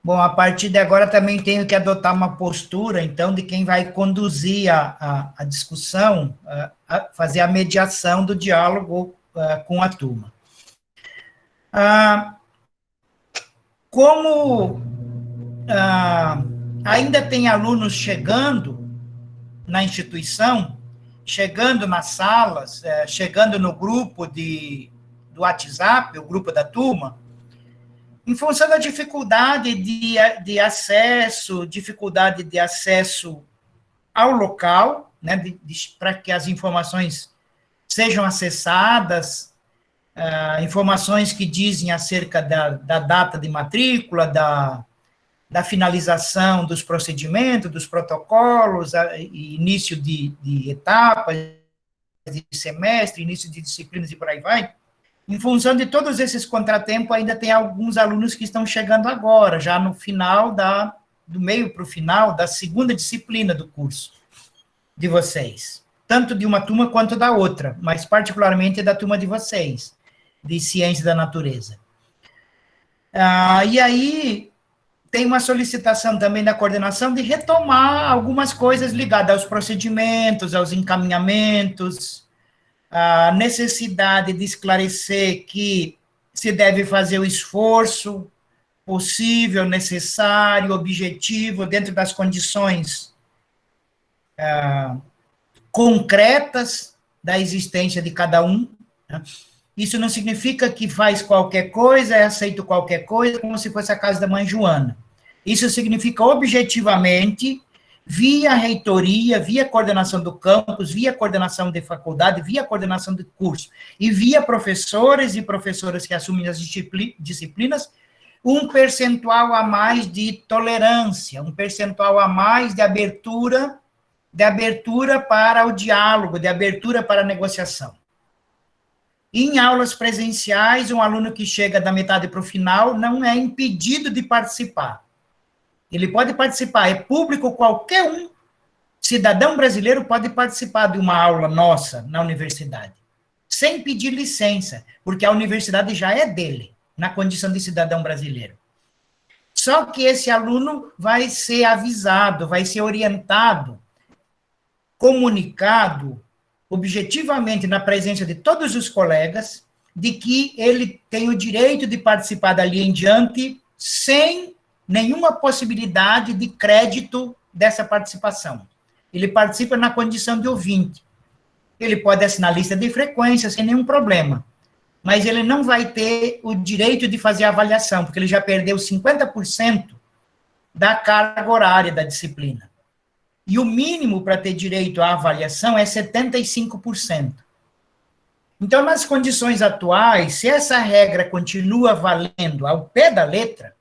Bom, a partir de agora também tenho que adotar uma postura, então, de quem vai conduzir a discussão, fazer a mediação do diálogo com a turma. Como ainda tem alunos chegando na instituição, chegando nas salas, chegando no grupo do WhatsApp, o grupo da turma, em função da dificuldade de acesso, ao local, né, para que as informações sejam acessadas, informações que dizem acerca da data de matrícula, da finalização dos procedimentos, dos protocolos, início de etapas, de semestre, início de disciplinas e por aí vai. Em função de todos esses contratempos, ainda tem alguns alunos que estão chegando agora, já no final do meio para o final da segunda disciplina do curso de vocês. Tanto de uma turma quanto da outra, mas particularmente da turma de vocês, de Ciência da Natureza. E aí, tem uma solicitação também da coordenação de retomar algumas coisas ligadas aos procedimentos, aos encaminhamentos, a necessidade de esclarecer que se deve fazer o esforço possível, necessário, objetivo, dentro das condições concretas da existência de cada um. Né? Isso não significa que faz qualquer coisa, é aceito qualquer coisa, como se fosse a casa da mãe Joana. Isso significa objetivamente, via reitoria, via coordenação do campus, via coordenação de faculdade, via coordenação de curso, e via professores e professoras que assumem as disciplinas, um percentual a mais de tolerância, um percentual a mais de abertura para o diálogo, de abertura para a negociação. Em aulas presenciais, um aluno que chega da metade para o final não é impedido de participar. Ele pode participar, é público, qualquer um, cidadão brasileiro pode participar de uma aula nossa na universidade, sem pedir licença, porque a universidade já é dele, na condição de cidadão brasileiro. Só que esse aluno vai ser avisado, vai ser orientado, comunicado, objetivamente, na presença de todos os colegas, de que ele tem o direito de participar dali em diante, sem nenhuma possibilidade de crédito dessa participação. Ele participa na condição de ouvinte. Ele pode assinar lista de frequência sem nenhum problema, mas ele não vai ter o direito de fazer a avaliação, porque ele já perdeu 50% da carga horária da disciplina. E o mínimo para ter direito à avaliação é 75%. Então, nas condições atuais, se essa regra continua valendo ao pé da letra,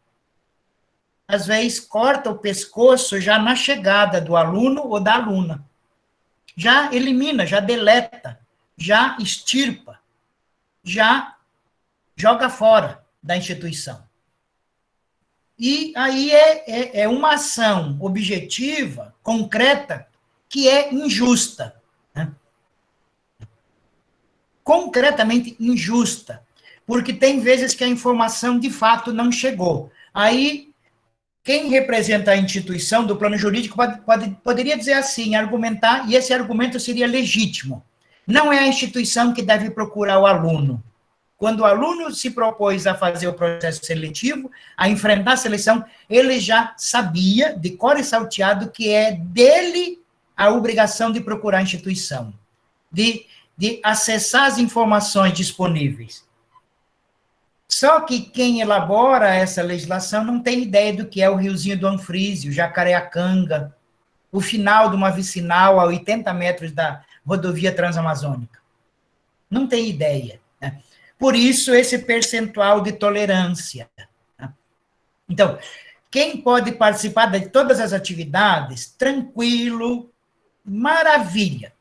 às vezes corta o pescoço já na chegada do aluno ou da aluna. Já elimina, já deleta, já extirpa, já joga fora da instituição. E aí é uma ação objetiva, concreta, que é injusta. Né? Concretamente injusta. Porque tem vezes que a informação, de fato, não chegou. Aí, quem representa a instituição do plano jurídico poderia dizer assim, argumentar, e esse argumento seria legítimo. Não é a instituição que deve procurar o aluno. Quando o aluno se propôs a fazer o processo seletivo, a enfrentar a seleção, ele já sabia, de cor e salteado, que é dele a obrigação de procurar a instituição, de acessar as informações disponíveis. Só que quem elabora essa legislação não tem ideia do que é o Riozinho do Anfrísio, Jacareacanga, o final de uma vicinal a 80 metros da rodovia transamazônica. Não tem ideia. Né? Por isso, esse percentual de tolerância. Né? Então, quem pode participar de todas as atividades, tranquilo, maravilha.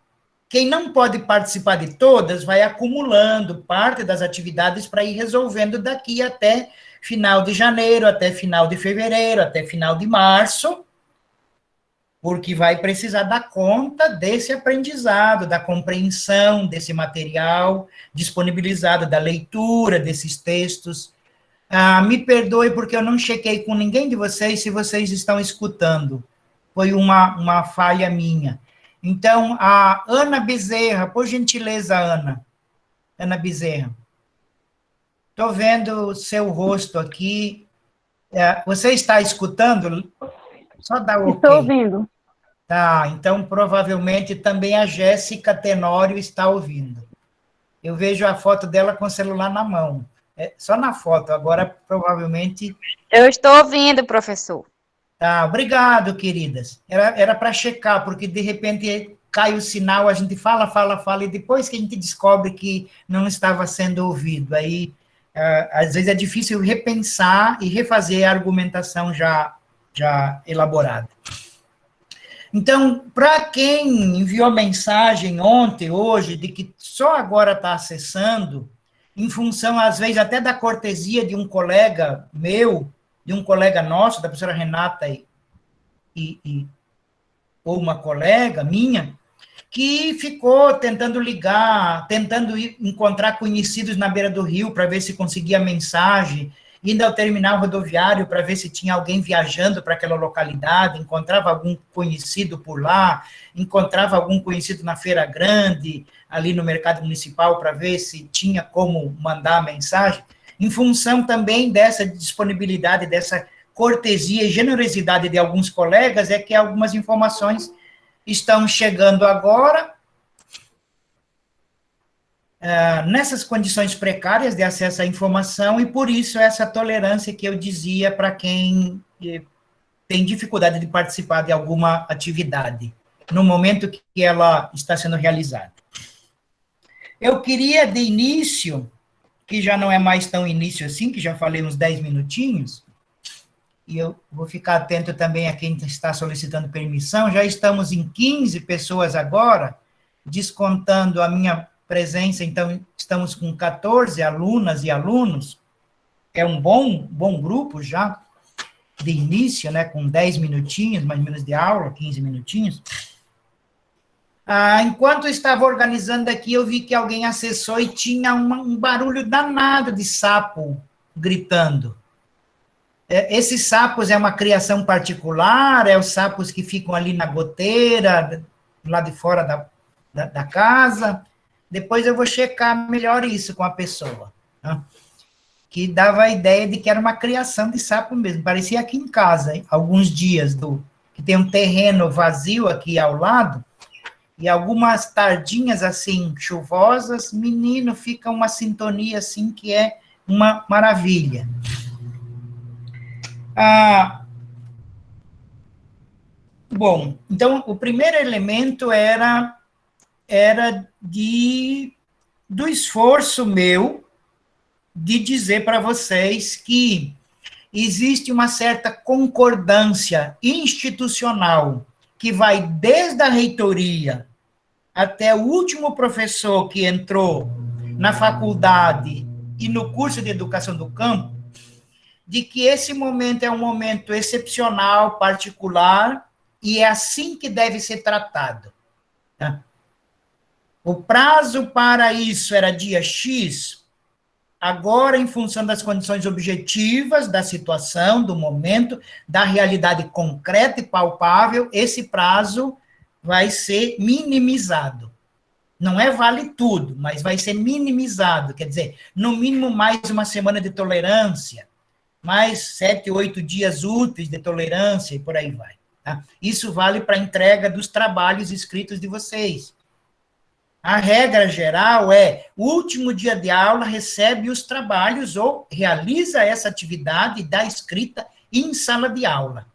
Quem não pode participar de todas, vai acumulando parte das atividades para ir resolvendo daqui até final de janeiro, até final de fevereiro, até final de março, porque vai precisar dar conta desse aprendizado, da compreensão desse material disponibilizado, da leitura desses textos Me perdoe porque eu não chequei com ninguém de vocês se vocês estão escutando. Foi uma falha minha. Então, a Ana Bezerra, por gentileza, Ana. Ana Bezerra. Estou vendo o seu rosto aqui. Você está escutando? Só dá o Estou ok. ouvindo. Tá, então provavelmente também a Jéssica Tenório está ouvindo. Eu vejo a foto dela com o celular na mão. Só na foto, agora provavelmente... Eu estou ouvindo, professor. Tá, obrigado, queridas. Era para checar, porque de repente cai o sinal, a gente fala, fala, fala, e depois que a gente descobre que não estava sendo ouvido. Aí, às vezes é difícil repensar e refazer a argumentação já elaborada. Então, para quem enviou mensagem ontem, hoje, de que só agora está acessando, em função, às vezes, até da cortesia de um colega meu, de um colega nosso, da professora Renata ou uma colega minha, que ficou tentando ligar, tentando encontrar conhecidos na beira do rio para ver se conseguia mensagem, indo ao terminal rodoviário para ver se tinha alguém viajando para aquela localidade, encontrava algum conhecido por lá, encontrava algum conhecido na Feira Grande, ali no mercado municipal, para ver se tinha como mandar a mensagem, em função também dessa disponibilidade, dessa cortesia e generosidade de alguns colegas, é que algumas informações estão chegando agora, nessas condições precárias de acesso à informação, e por isso essa tolerância que eu dizia para quem tem dificuldade de participar de alguma atividade, no momento que ela está sendo realizada. Eu queria, de início, que já não é mais tão início assim, que já falei uns 10 minutinhos, e eu vou ficar atento também a quem está solicitando permissão, já estamos em 15 pessoas agora, descontando a minha presença, então estamos com 14 alunas e alunos, é um bom grupo já, de início, né, com 10 minutinhos, mais ou menos de aula, 15 minutinhos. Enquanto eu estava organizando aqui, eu vi que alguém acessou e tinha um barulho danado de sapo gritando. Esses sapos é uma criação particular, os sapos que ficam ali na goteira, lá de fora da casa. Depois eu vou checar melhor isso com a pessoa, né? Que dava a ideia de que era uma criação de sapo mesmo. Parecia aqui em casa, hein? Alguns dias, que tem um terreno vazio aqui ao lado, e algumas tardinhas assim, chuvosas, menino, fica uma sintonia assim que é uma maravilha. Bom, então, o primeiro elemento era do esforço meu de dizer para vocês que existe uma certa concordância institucional que vai desde a reitoria até o último professor que entrou na faculdade e no curso de educação do campo, de que esse momento é um momento excepcional, particular, e é assim que deve ser tratado. Tá? O prazo para isso era dia X, agora, em função das condições objetivas da situação, do momento, da realidade concreta e palpável, esse prazo vai ser minimizado. Não é vale tudo, mas vai ser minimizado, quer dizer, no mínimo mais uma semana de tolerância, mais 7, 8 dias úteis de tolerância, e por aí vai. Tá? Isso vale para a entrega dos trabalhos escritos de vocês. A regra geral é, o último dia de aula recebe os trabalhos ou realiza essa atividade da escrita em sala de aula,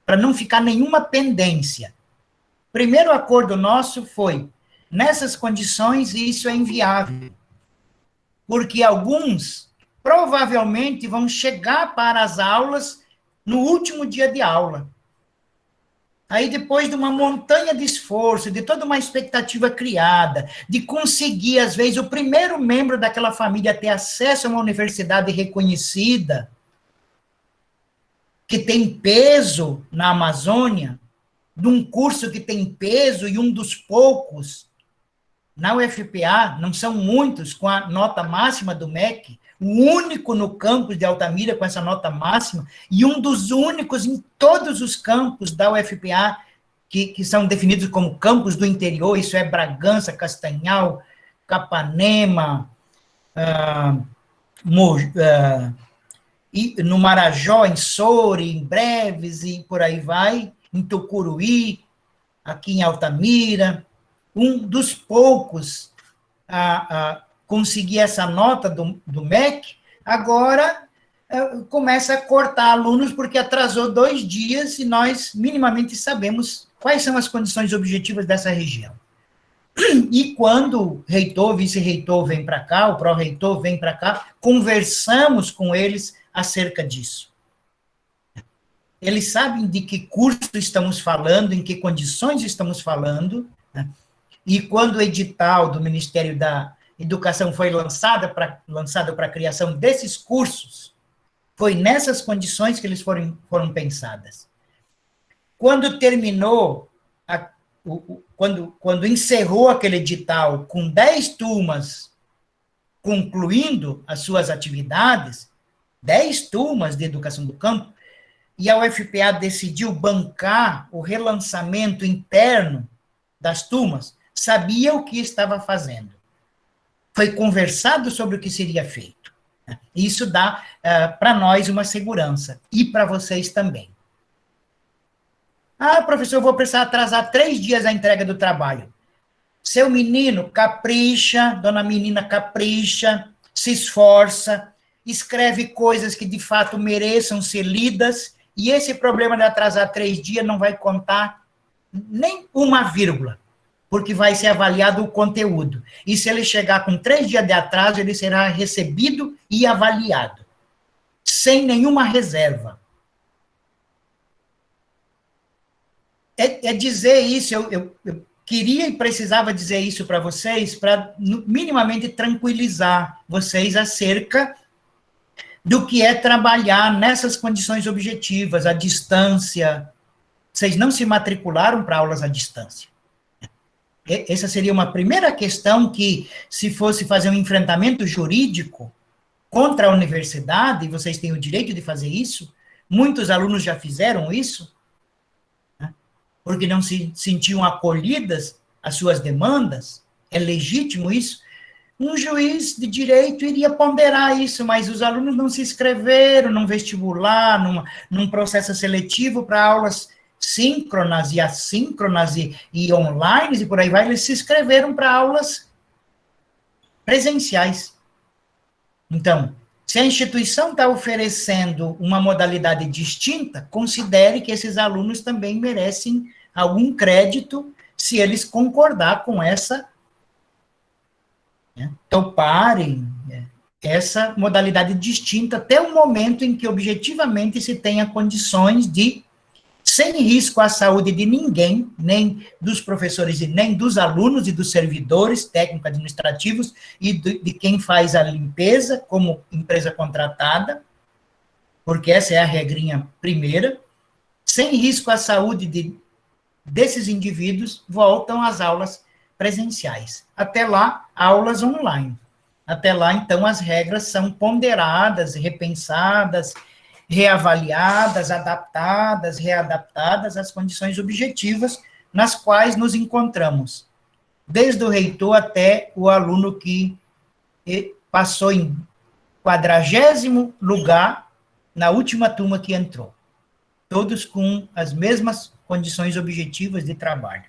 para não ficar nenhuma pendência. Primeiro acordo nosso foi, nessas condições, isso é inviável, porque alguns provavelmente vão chegar para as aulas no último dia de aula. Aí, depois de uma montanha de esforço, de toda uma expectativa criada, de conseguir, às vezes, o primeiro membro daquela família ter acesso a uma universidade reconhecida, que tem peso na Amazônia, de um curso que tem peso e um dos poucos Na UFPA, não são muitos com a nota máxima do MEC, o único no campus de Altamira com essa nota máxima, e um dos únicos em todos os campos da UFPA, que são definidos como campos do interior, isso é Bragança, Castanhal, Capanema, e no Marajó, em Soure, em Breves, e por aí vai, em Tucuruí, aqui em Altamira, um dos poucos a conseguir essa nota do MEC, agora começa a cortar alunos porque atrasou 2 dias e nós minimamente sabemos quais são as condições objetivas dessa região. E quando o reitor, vice-reitor vem para cá, o pró-reitor vem para cá, conversamos com eles acerca disso. Eles sabem de que curso estamos falando, em que condições estamos falando, né? E quando o edital do Ministério da Educação foi lançado para a criação desses cursos, foi nessas condições que eles foram pensadas. Quando terminou, quando encerrou aquele edital com 10 turmas concluindo as suas atividades, 10 turmas de educação do campo, e a UFPA decidiu bancar o relançamento interno das turmas, sabia o que estava fazendo. Foi conversado sobre o que seria feito. Isso dá para nós uma segurança, e para vocês também. Ah, professor, eu vou precisar atrasar 3 dias a entrega do trabalho. Seu menino capricha, dona menina capricha, se esforça, escreve coisas que de fato mereçam ser lidas, e esse problema de atrasar 3 dias não vai contar nem uma vírgula, porque vai ser avaliado o conteúdo. E se ele chegar com 3 dias de atraso, ele será recebido e avaliado, sem nenhuma reserva. É dizer isso, eu queria e precisava dizer isso para vocês, para minimamente tranquilizar vocês acerca do que é trabalhar nessas condições objetivas, à distância. Vocês não se matricularam para aulas à distância. Essa seria uma primeira questão que, se fosse fazer um enfrentamento jurídico contra a universidade, e vocês têm o direito de fazer isso, muitos alunos já fizeram isso, né, porque não se sentiam acolhidas às suas demandas, é legítimo isso. Um juiz de direito iria ponderar isso, mas os alunos não se inscreveram num vestibular, num processo seletivo para aulas síncronas e assíncronas e online e por aí vai, eles se inscreveram para aulas presenciais. Então, se a instituição está oferecendo uma modalidade distinta, considere que esses alunos também merecem algum crédito se eles concordar com essa, né, toparem essa modalidade distinta até o momento em que objetivamente se tenha condições de, sem risco à saúde de ninguém, nem dos professores e nem dos alunos e dos servidores técnico-administrativos e de quem faz a limpeza como empresa contratada, porque essa é a regrinha primeira, sem risco à saúde desses indivíduos, voltam às aulas presenciais. Até lá, aulas online. Até lá, então, as regras são ponderadas, repensadas, reavaliadas, adaptadas, readaptadas às condições objetivas nas quais nos encontramos, desde o reitor até o aluno que passou em 40º lugar na última turma que entrou, todos com as mesmas condições objetivas de trabalho.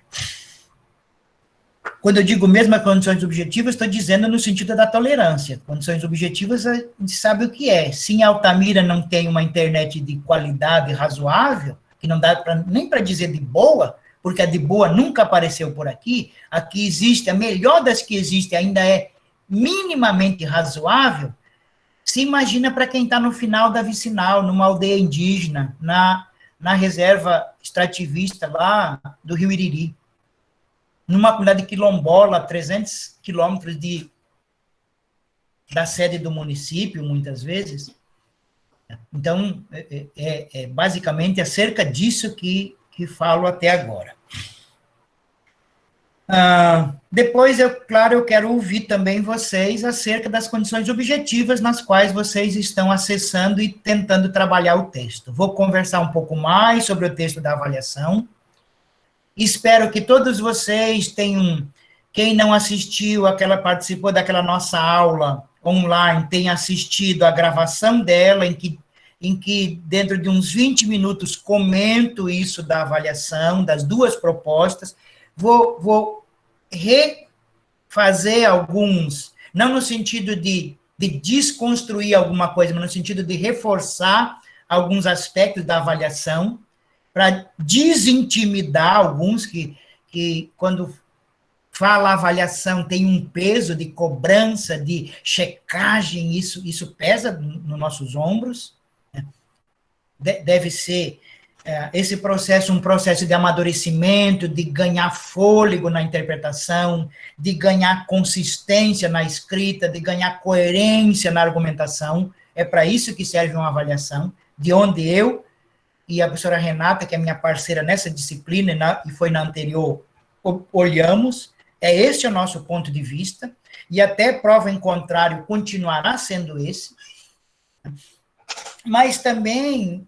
Quando eu digo mesmas condições objetivas, estou dizendo no sentido da tolerância. Condições objetivas, a gente sabe o que é. Se em Altamira não tem uma internet de qualidade razoável, que não dá nem para dizer de boa, porque a de boa nunca apareceu por aqui, aqui existe, a melhor das que existe ainda é minimamente razoável, se imagina para quem está no final da vicinal, numa aldeia indígena, na reserva extrativista lá do Rio Iriri, numa comunidade quilombola, a 300 quilômetros da sede do município, muitas vezes. Então, basicamente acerca disso que falo até agora. Depois, claro, eu quero ouvir também vocês acerca das condições objetivas nas quais vocês estão acessando e tentando trabalhar o texto. Vou conversar um pouco mais sobre o texto da avaliação. Espero que todos vocês tenham, quem não assistiu, participou daquela nossa aula online, tenha assistido a gravação dela, em que dentro de uns 20 minutos comento isso da avaliação, das duas propostas. Vou refazer alguns, não no sentido de desconstruir alguma coisa, mas no sentido de reforçar alguns aspectos da avaliação, para desintimidar alguns que quando fala avaliação, tem um peso de cobrança, de checagem, isso pesa nos nossos ombros. Deve ser esse processo um processo de amadurecimento, de ganhar fôlego na interpretação, de ganhar consistência na escrita, de ganhar coerência na argumentação. É para isso que serve uma avaliação, de onde eu e a professora Renata, que é minha parceira nessa disciplina, e foi na anterior, olhamos. É esse o nosso ponto de vista, e até prova em contrário continuará sendo esse. Mas também,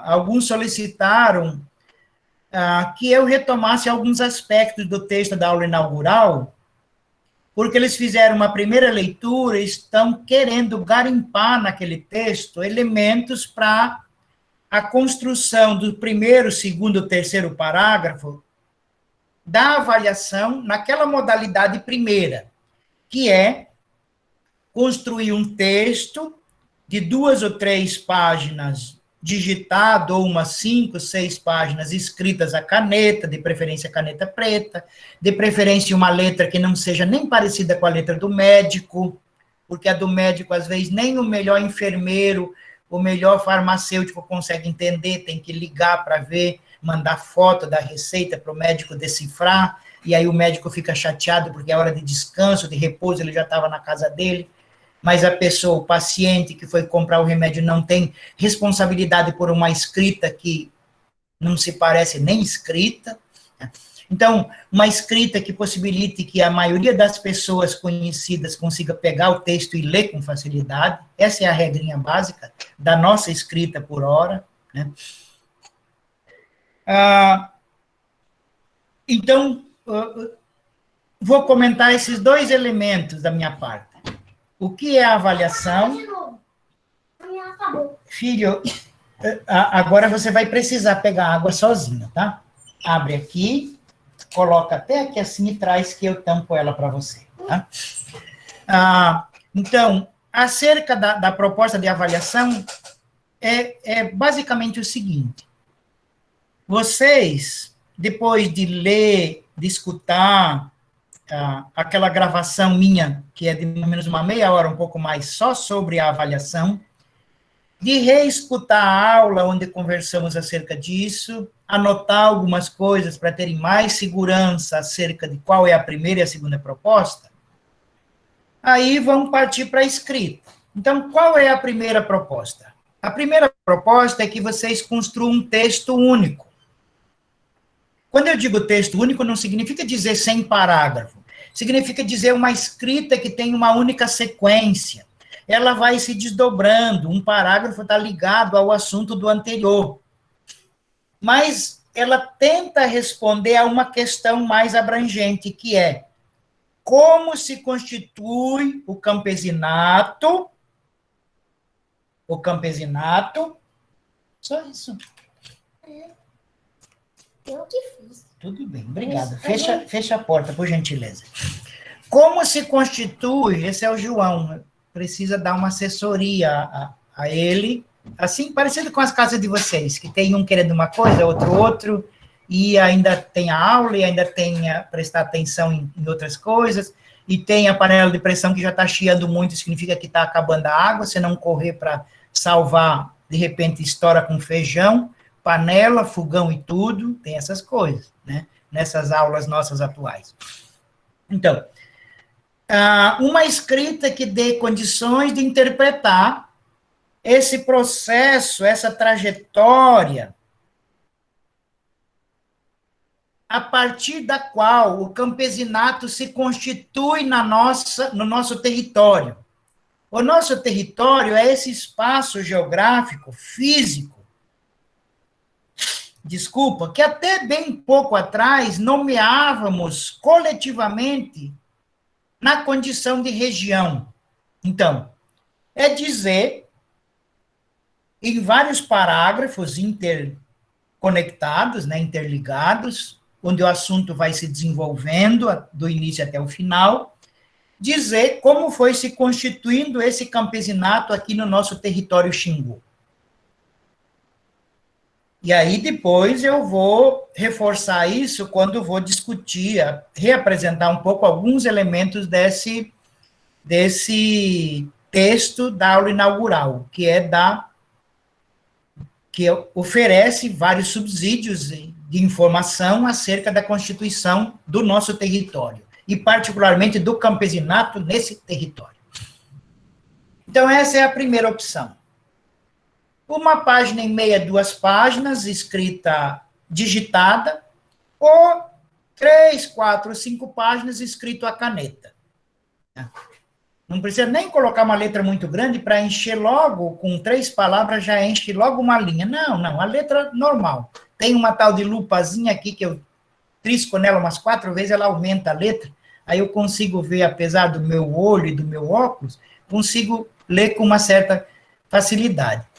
alguns solicitaram que eu retomasse alguns aspectos do texto da aula inaugural, porque eles fizeram uma primeira leitura e estão querendo garimpar naquele texto elementos para a construção do primeiro, segundo, terceiro parágrafo da avaliação naquela modalidade primeira, que é construir um texto de 2 ou 3 páginas digitado, ou umas 5, 6 páginas escritas à caneta, de preferência caneta preta, de preferência uma letra que não seja nem parecida com a letra do médico, porque a do médico, às vezes, nem o melhor enfermeiro, o melhor farmacêutico consegue entender, tem que ligar para ver, mandar foto da receita para o médico decifrar, e aí o médico fica chateado porque é hora de descanso, de repouso, ele já estava na casa dele, mas a pessoa, o paciente que foi comprar o remédio não tem responsabilidade por uma escrita que não se parece nem escrita. Então, uma escrita que possibilite que a maioria das pessoas conhecidas consiga pegar o texto e ler com facilidade. Essa é a regrinha básica da nossa escrita por hora, né? Então, vou comentar esses 2 elementos da minha parte. O que é a avaliação? Filho, agora você vai precisar pegar água sozinho, tá? Abre aqui, coloca até aqui assim e traz que eu tampo ela para você, tá? Então, acerca da proposta de avaliação, é basicamente o seguinte: vocês, depois de ler, de escutar aquela gravação minha, que é de mais ou menos uma meia hora, um pouco mais, só sobre a avaliação, de reescutar a aula onde conversamos acerca disso, anotar algumas coisas para terem mais segurança acerca de qual é a primeira e a segunda proposta, aí vamos partir para a escrita. Então, qual é a primeira proposta? A primeira proposta é que vocês construam um texto único. Quando eu digo texto único, não significa dizer sem parágrafo, significa dizer uma escrita que tem uma única sequência. Ela vai se desdobrando, um parágrafo está ligado ao assunto do anterior. Mas ela tenta responder a uma questão mais abrangente, que é: como se constitui o campesinato, só isso. Eu que fiz. Tudo bem, obrigado. Fecha a porta, por gentileza. Como se constitui, esse é o João, precisa dar uma assessoria a ele, assim, parecido com as casas de vocês, que tem um querendo uma coisa, outro, e ainda tem a aula, e ainda tem a prestar atenção em outras coisas, e tem a panela de pressão que já está chiando muito, significa que está acabando a água, se não correr para salvar, de repente estoura com feijão, panela, fogão e tudo, tem essas coisas, né? Nessas aulas nossas atuais. Então, uma escrita que dê condições de interpretar esse processo, essa trajetória, a partir da qual o campesinato se constitui no nosso território. O nosso território é esse espaço geográfico, físico, que até bem pouco atrás nomeávamos coletivamente na condição de região. Então, é dizer, em vários parágrafos interconectados, né, interligados, onde o assunto vai se desenvolvendo do início até o final, dizer como foi se constituindo esse campesinato aqui no nosso território Xingu. E aí depois eu vou reforçar isso quando vou discutir, reapresentar um pouco alguns elementos desse texto da aula inaugural, que oferece vários subsídios de informação acerca da constituição do nosso território, e particularmente do campesinato nesse território. Então, essa é a primeira opção. Uma página e meia, 2 páginas, escrita digitada, ou 3, 4, 5 páginas, escrito à caneta. Não precisa nem colocar uma letra muito grande para encher logo, com 3 palavras já enche logo uma linha. Não, a letra normal. Tem uma tal de lupazinha aqui que eu trisco nela umas 4 vezes, ela aumenta a letra, aí eu consigo ver, apesar do meu olho e do meu óculos, consigo ler com uma certa facilidade.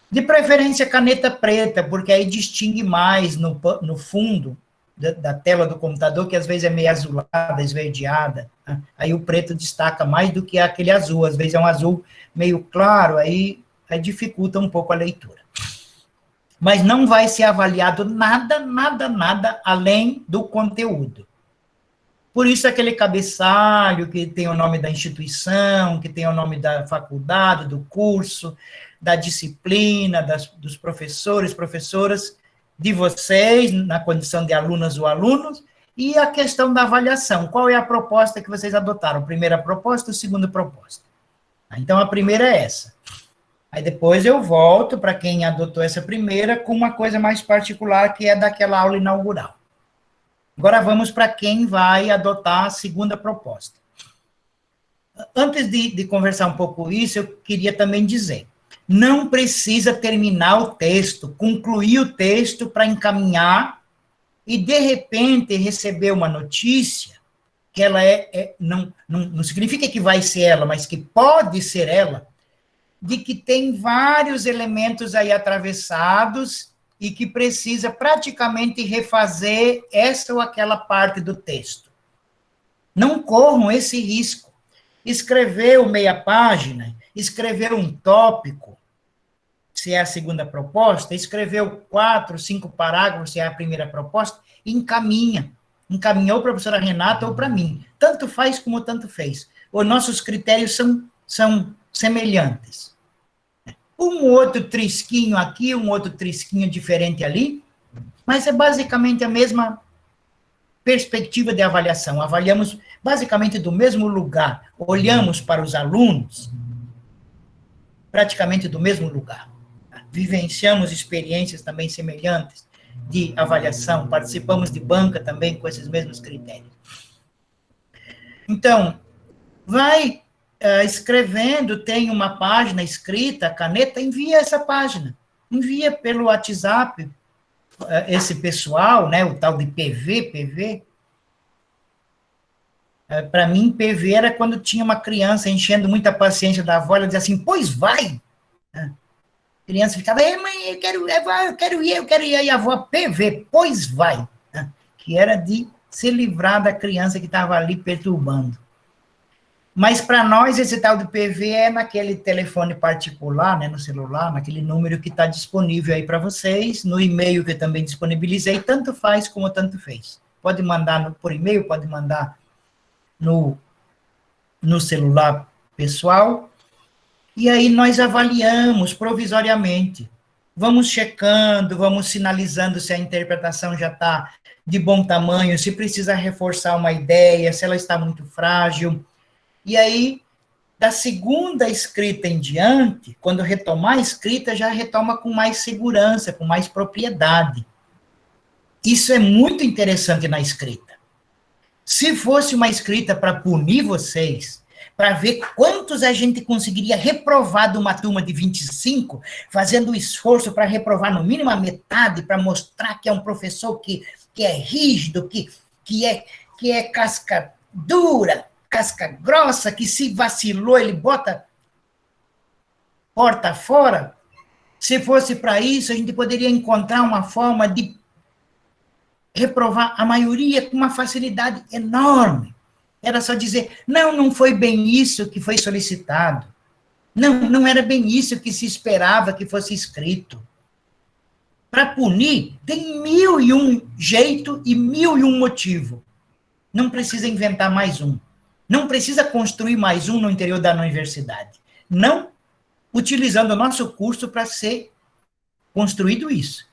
De preferência, caneta preta, porque aí distingue mais no fundo da tela do computador, que às vezes é meio azulada, esverdeada, né? Aí o preto destaca mais do que aquele azul, às vezes é um azul meio claro, aí dificulta um pouco a leitura. Mas não vai ser avaliado nada além do conteúdo. Por isso, aquele cabeçalho que tem o nome da instituição, que tem o nome da faculdade, do curso, da disciplina, dos professores, professoras, de vocês, na condição de alunas ou alunos, e a questão da avaliação. Qual é a proposta que vocês adotaram? Primeira proposta ou segunda proposta? Então, a primeira é essa. Aí depois eu volto para quem adotou essa primeira com uma coisa mais particular, que é daquela aula inaugural. Agora vamos para quem vai adotar a segunda proposta. Antes de conversar um pouco isso, eu queria também dizer, não precisa terminar o texto, concluir o texto para encaminhar e, de repente, receber uma notícia, que ela não significa que vai ser ela, mas que pode ser ela, de que tem vários elementos aí atravessados e que precisa praticamente refazer essa ou aquela parte do texto. Não corram esse risco. Escreveu meia página, escreveu um tópico, se é a segunda proposta, escreveu 4, 5 parágrafos, se é a primeira proposta, encaminha. Encaminhou para a professora Renata ou para mim. Tanto faz como tanto fez. Os nossos critérios são semelhantes. Um outro trisquinho aqui, um outro trisquinho diferente ali, mas é basicamente a mesma perspectiva de avaliação. Avaliamos basicamente do mesmo lugar. Olhamos para os alunos praticamente do mesmo lugar. Vivenciamos experiências também semelhantes de avaliação, participamos de banca também com esses mesmos critérios. Então, vai escrevendo, tem uma página escrita, caneta, envia essa página. Envia pelo WhatsApp, esse pessoal, né, o tal de PV. Para mim, PV era quando tinha uma criança enchendo muita paciência da avó, ela dizia assim, pois vai. A criança ficava, mãe, eu quero ir, aí a avó, PV, pois vai. Que era de se livrar da criança que estava ali perturbando. Mas para nós, esse tal de PV é naquele telefone particular, né, no celular, naquele número que está disponível aí para vocês, no e-mail que eu também disponibilizei, tanto faz como tanto fez. Pode mandar por e-mail, pode mandar no celular pessoal, e aí nós avaliamos provisoriamente. Vamos checando, vamos sinalizando se a interpretação já está de bom tamanho, se precisa reforçar uma ideia, se ela está muito frágil. E aí, da segunda escrita em diante, quando retomar a escrita, já retoma com mais segurança, com mais propriedade. Isso é muito interessante na escrita. Se fosse uma escrita para punir vocês, para ver quantos a gente conseguiria reprovar de uma turma de 25, fazendo o esforço para reprovar no mínimo a metade, para mostrar que é um professor que é rígido, que é casca dura, casca grossa, que se vacilou, ele bota porta fora. Se fosse para isso, a gente poderia encontrar uma forma de reprovar a maioria com uma facilidade enorme. Era só dizer, não foi bem isso que foi solicitado. Não era bem isso que se esperava que fosse escrito. Para punir, tem 1001 jeito e 1001 motivo. Não precisa inventar mais um. Não precisa construir mais um no interior da universidade. Não utilizando o nosso curso para ser construído isso.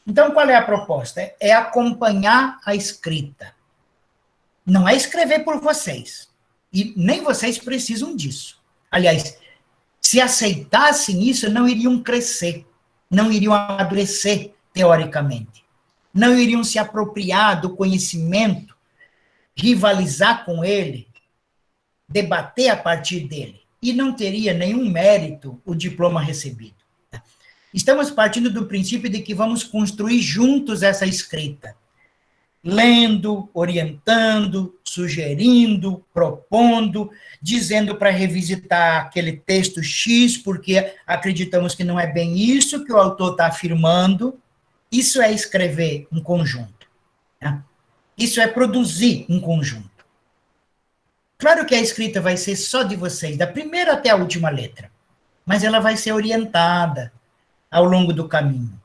Então, qual é a proposta? É acompanhar a escrita. Não é escrever por vocês. E nem vocês precisam disso. Aliás, se aceitassem isso, não iriam crescer, não iriam amadurecer teoricamente. Não iriam se apropriar do conhecimento, rivalizar com ele, debater a partir dele. E não teria nenhum mérito o diploma recebido. Estamos partindo do princípio de que vamos construir juntos essa escrita. Lendo, orientando, sugerindo, propondo, dizendo para revisitar aquele texto X, porque acreditamos que não é bem isso que o autor está afirmando. Isso é escrever em conjunto. Né? Isso é produzir em conjunto. Claro que a escrita vai ser só de vocês, da primeira até a última letra, mas ela vai ser orientada ao longo do caminho.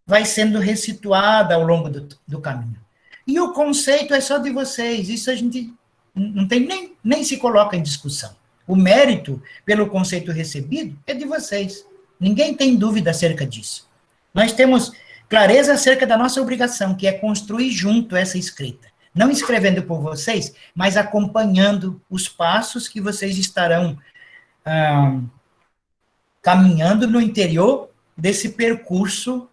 Vai sendo ressituada ao longo do caminho. E o conceito é só de vocês, isso a gente não tem nem se coloca em discussão. O mérito pelo conceito recebido é de vocês. Ninguém tem dúvida acerca disso. Nós temos clareza acerca da nossa obrigação, que é construir junto essa escrita. Não escrevendo por vocês, mas acompanhando os passos que vocês estarão caminhando no interior desse percurso,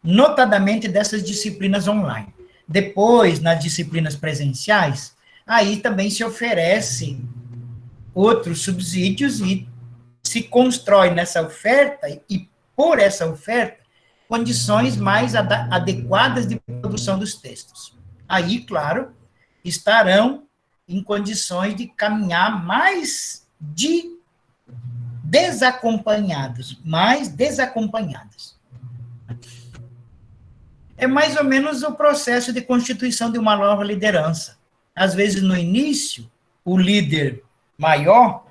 notadamente dessas disciplinas online. Depois, nas disciplinas presenciais, aí também se oferece outros subsídios e se constrói nessa oferta e por essa oferta condições mais adequadas de produção dos textos. Aí, claro, estarão em condições de caminhar mais desacompanhados. É mais ou menos o processo de constituição de uma nova liderança. Às vezes, no início, o líder maior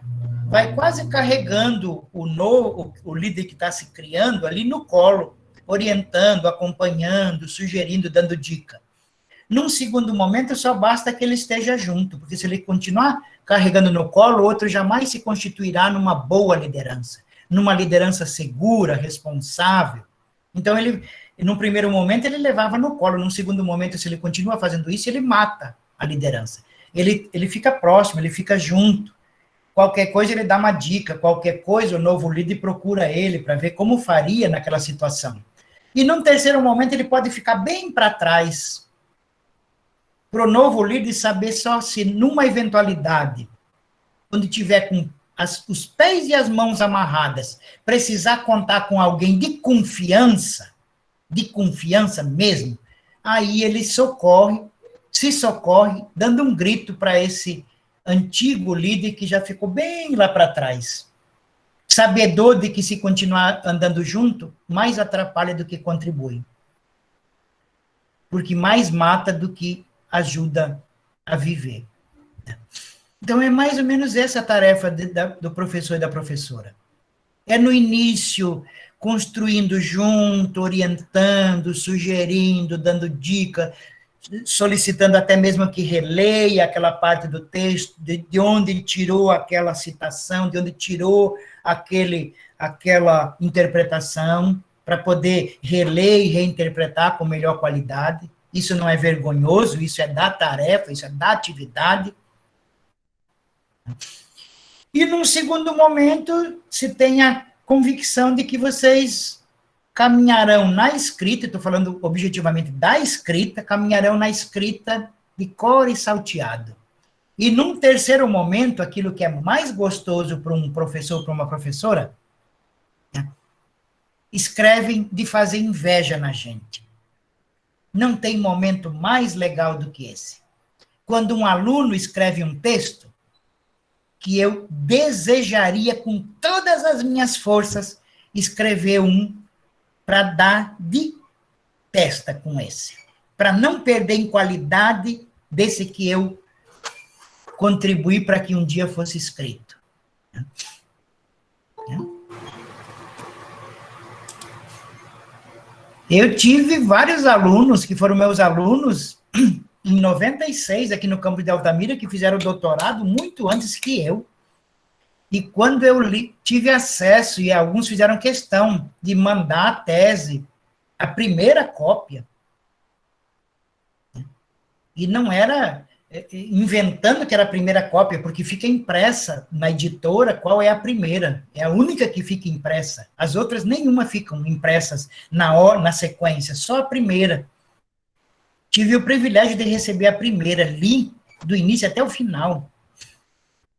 vai quase carregando o líder que está se criando ali no colo, orientando, acompanhando, sugerindo, dando dica. Num segundo momento, só basta que ele esteja junto, porque se ele continuar carregando no colo, o outro jamais se constituirá numa boa liderança, numa liderança segura, responsável. Então, no primeiro momento, ele levava no colo, num segundo momento, se ele continua fazendo isso, ele mata a liderança. Ele fica próximo, ele fica junto. Qualquer coisa, ele dá uma dica, qualquer coisa, o novo líder procura ele para ver como faria naquela situação. E num terceiro momento, ele pode ficar bem para trás, para o novo líder saber só se numa eventualidade, quando tiver com os pés e as mãos amarradas, precisar contar com alguém de confiança mesmo, aí ele se socorre, dando um grito para esse antigo líder que já ficou bem lá para trás. Sabedor de que se continuar andando junto, mais atrapalha do que contribui. Porque mais mata do que ajuda a viver. Então, é mais ou menos essa a tarefa do professor e da professora. É no início, construindo junto, orientando, sugerindo, dando dica, solicitando até mesmo que releia aquela parte do texto, de onde ele tirou aquela citação, de onde tirou aquela interpretação, para poder reler e reinterpretar com melhor qualidade. Isso não é vergonhoso, isso é da tarefa, isso é da atividade. E, num segundo momento, se tem a convicção de que vocês caminharão na escrita, estou falando objetivamente da escrita, caminharão na escrita de cor e salteado. E num terceiro momento, aquilo que é mais gostoso para um professor, para uma professora, né, escrevem de fazer inveja na gente. Não tem momento mais legal do que esse. Quando um aluno escreve um texto que eu desejaria com todas as minhas forças escrever um para dar de testa com esse, para não perder em qualidade desse que eu contribuí para que um dia fosse escrito. Eu tive vários alunos que foram meus alunos em 96, aqui no campus de Altamira, que fizeram doutorado muito antes que eu. E quando eu tive acesso, e alguns fizeram questão de mandar a tese, a primeira cópia. E não era inventando que era a primeira cópia, porque fica impressa na editora qual é a primeira. É a única que fica impressa. As outras, nenhuma ficam impressas na sequência, só a primeira. Tive o privilégio de receber a primeira, li do início até o final.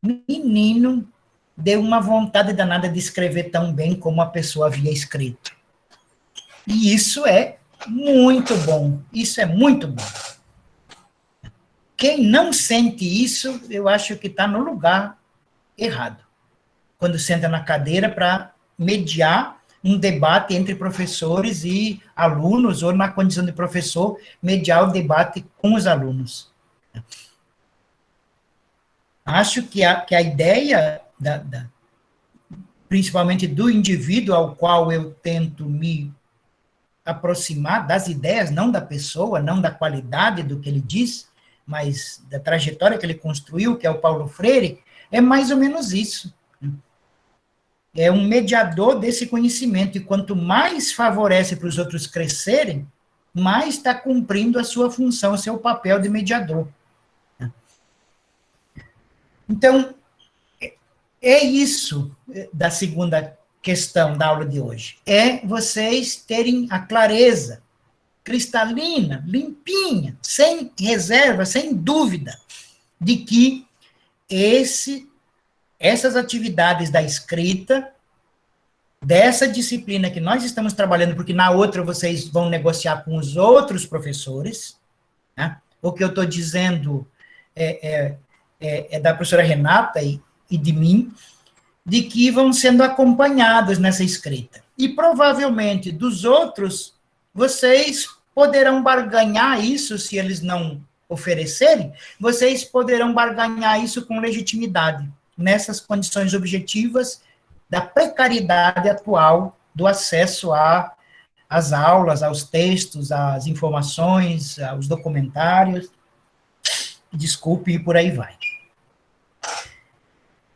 Menino, deu uma vontade danada de escrever tão bem como a pessoa havia escrito. E isso é muito bom. Isso é muito bom. Quem não sente isso, eu acho que está no lugar errado. Quando senta na cadeira para mediar um debate entre professores e alunos, ou na condição de professor, mediar o debate com os alunos. Acho que a ideia, principalmente do indivíduo ao qual eu tento me aproximar das ideias, não da pessoa, não da qualidade do que ele diz, mas da trajetória que ele construiu, que é o Paulo Freire, é mais ou menos isso. É um mediador desse conhecimento, e quanto mais favorece para os outros crescerem, mais está cumprindo a sua função, o seu papel de mediador. Então, é isso da segunda questão da aula de hoje. É vocês terem a clareza cristalina, limpinha, sem reserva, sem dúvida, de que essas atividades da escrita, dessa disciplina que nós estamos trabalhando, porque na outra vocês vão negociar com os outros professores, né? O que eu estou dizendo é da professora Renata e de mim, de que vão sendo acompanhados nessa escrita. E provavelmente dos outros, vocês poderão barganhar isso, se eles não oferecerem, vocês poderão barganhar isso com legitimidade, nessas condições objetivas da precariedade atual do acesso às aulas, aos textos, às informações, aos documentários, desculpe, e por aí vai.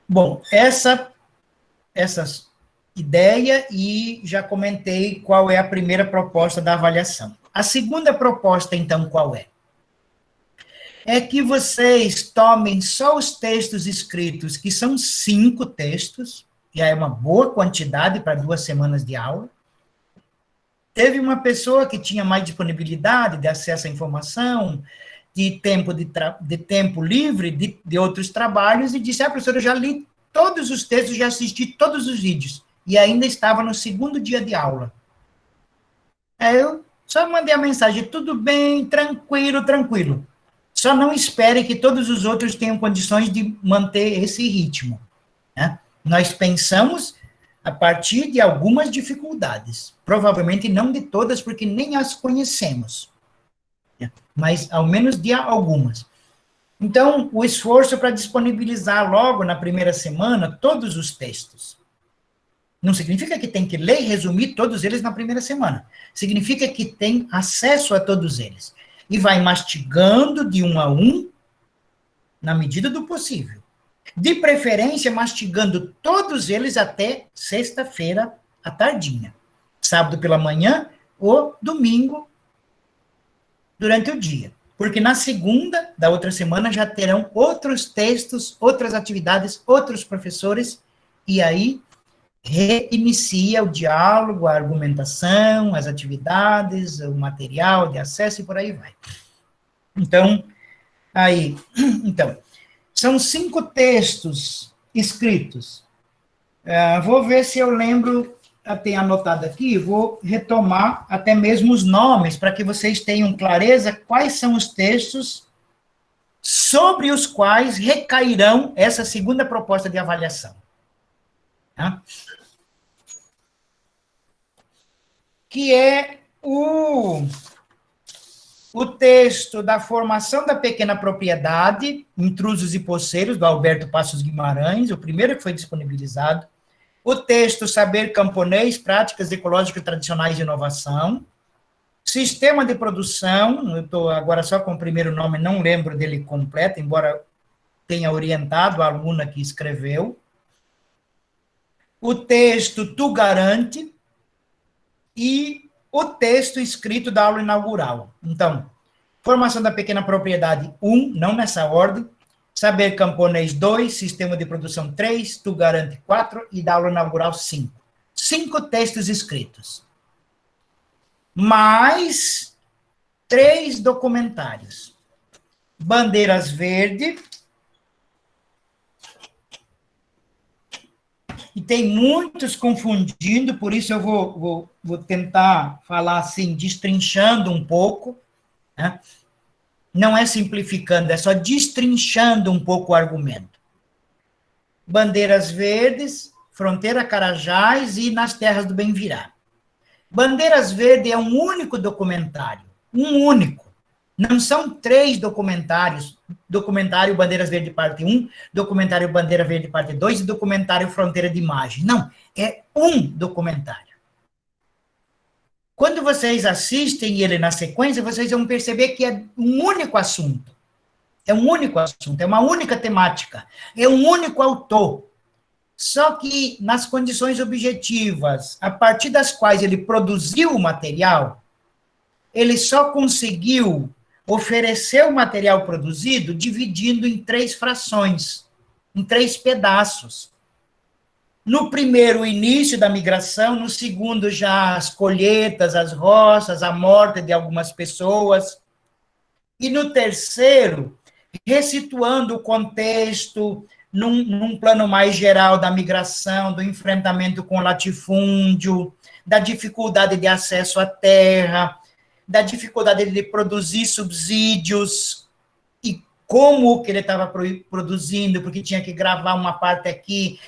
Bom, essa ideia, e já comentei qual é a primeira proposta da avaliação. A segunda proposta, então, qual é? É que vocês tomem só os textos escritos, que são 5 textos, já é uma boa quantidade para 2 semanas de aula. Teve uma pessoa que tinha mais disponibilidade de acesso à informação, de tempo livre, de outros trabalhos, e disse, professora, eu já li todos os textos, já assisti todos os vídeos, e ainda estava no 2º dia de aula. Aí eu só mandei a mensagem, tudo bem, tranquilo, tranquilo. Só não espere que todos os outros tenham condições de manter esse ritmo, né? Nós pensamos a partir de algumas dificuldades, provavelmente não de todas, porque nem as conhecemos, mas ao menos de algumas. Então, o esforço para disponibilizar logo na primeira semana todos os textos. Não significa que tem que ler e resumir todos eles na primeira semana. Significa que tem acesso a todos eles. E vai mastigando de um a um, na medida do possível. De preferência, mastigando todos eles até sexta-feira à tardinha. Sábado pela manhã ou domingo durante o dia. Porque na segunda da outra semana já terão outros textos, outras atividades, outros professores, e aí reinicia o diálogo, a argumentação, as atividades, o material de acesso e por aí vai. Então, são 5 textos escritos. Vou ver se eu lembro, tenho anotado aqui, vou retomar até mesmo os nomes, para que vocês tenham clareza quais são os textos sobre os quais recairão essa segunda proposta de avaliação. Tá? Que é o texto da formação da pequena propriedade, Intrusos e Poceiros, do Alberto Passos Guimarães, o primeiro que foi disponibilizado. O texto Saber Camponês, Práticas Ecológicas Tradicionais de Inovação. Sistema de Produção, eu estou agora só com o primeiro nome, não lembro dele completo, embora tenha orientado a aluna que escreveu. O texto Tu Garante, e o texto escrito da aula inaugural. Então, formação da pequena propriedade 1, não nessa ordem, saber camponês 2, sistema de produção 3, Tu Garante 4 e da aula inaugural 5. 5 textos escritos. Mais 3 documentários. Bandeiras Verde, e tem muitos confundindo, por isso eu vou tentar falar assim, destrinchando um pouco, né? Não é simplificando, é só destrinchando um pouco o argumento. Bandeiras Verdes, Fronteira Carajás e Nas Terras do Bem-Virá. Bandeiras Verdes é um único documentário, um único. Não são 3 documentários, documentário Bandeiras Verde parte 1, documentário Bandeira Verde parte 2 e documentário Fronteira de Imagem. Não, é um documentário. Quando vocês assistem ele na sequência, vocês vão perceber que é um único assunto. É um único assunto, é uma única temática, é um único autor. Só que nas condições objetivas, a partir das quais ele produziu o material, ele só conseguiu oferecer o material produzido dividindo em 3 frações, em 3 pedaços. No primeiro, o início da migração, no segundo, já as colheitas, as roças, a morte de algumas pessoas, e no terceiro, ressituando o contexto num plano mais geral da migração, do enfrentamento com o latifúndio, da dificuldade de acesso à terra, da dificuldade de produzir subsídios, e como que ele estava produzindo, porque tinha que gravar uma parte aqui,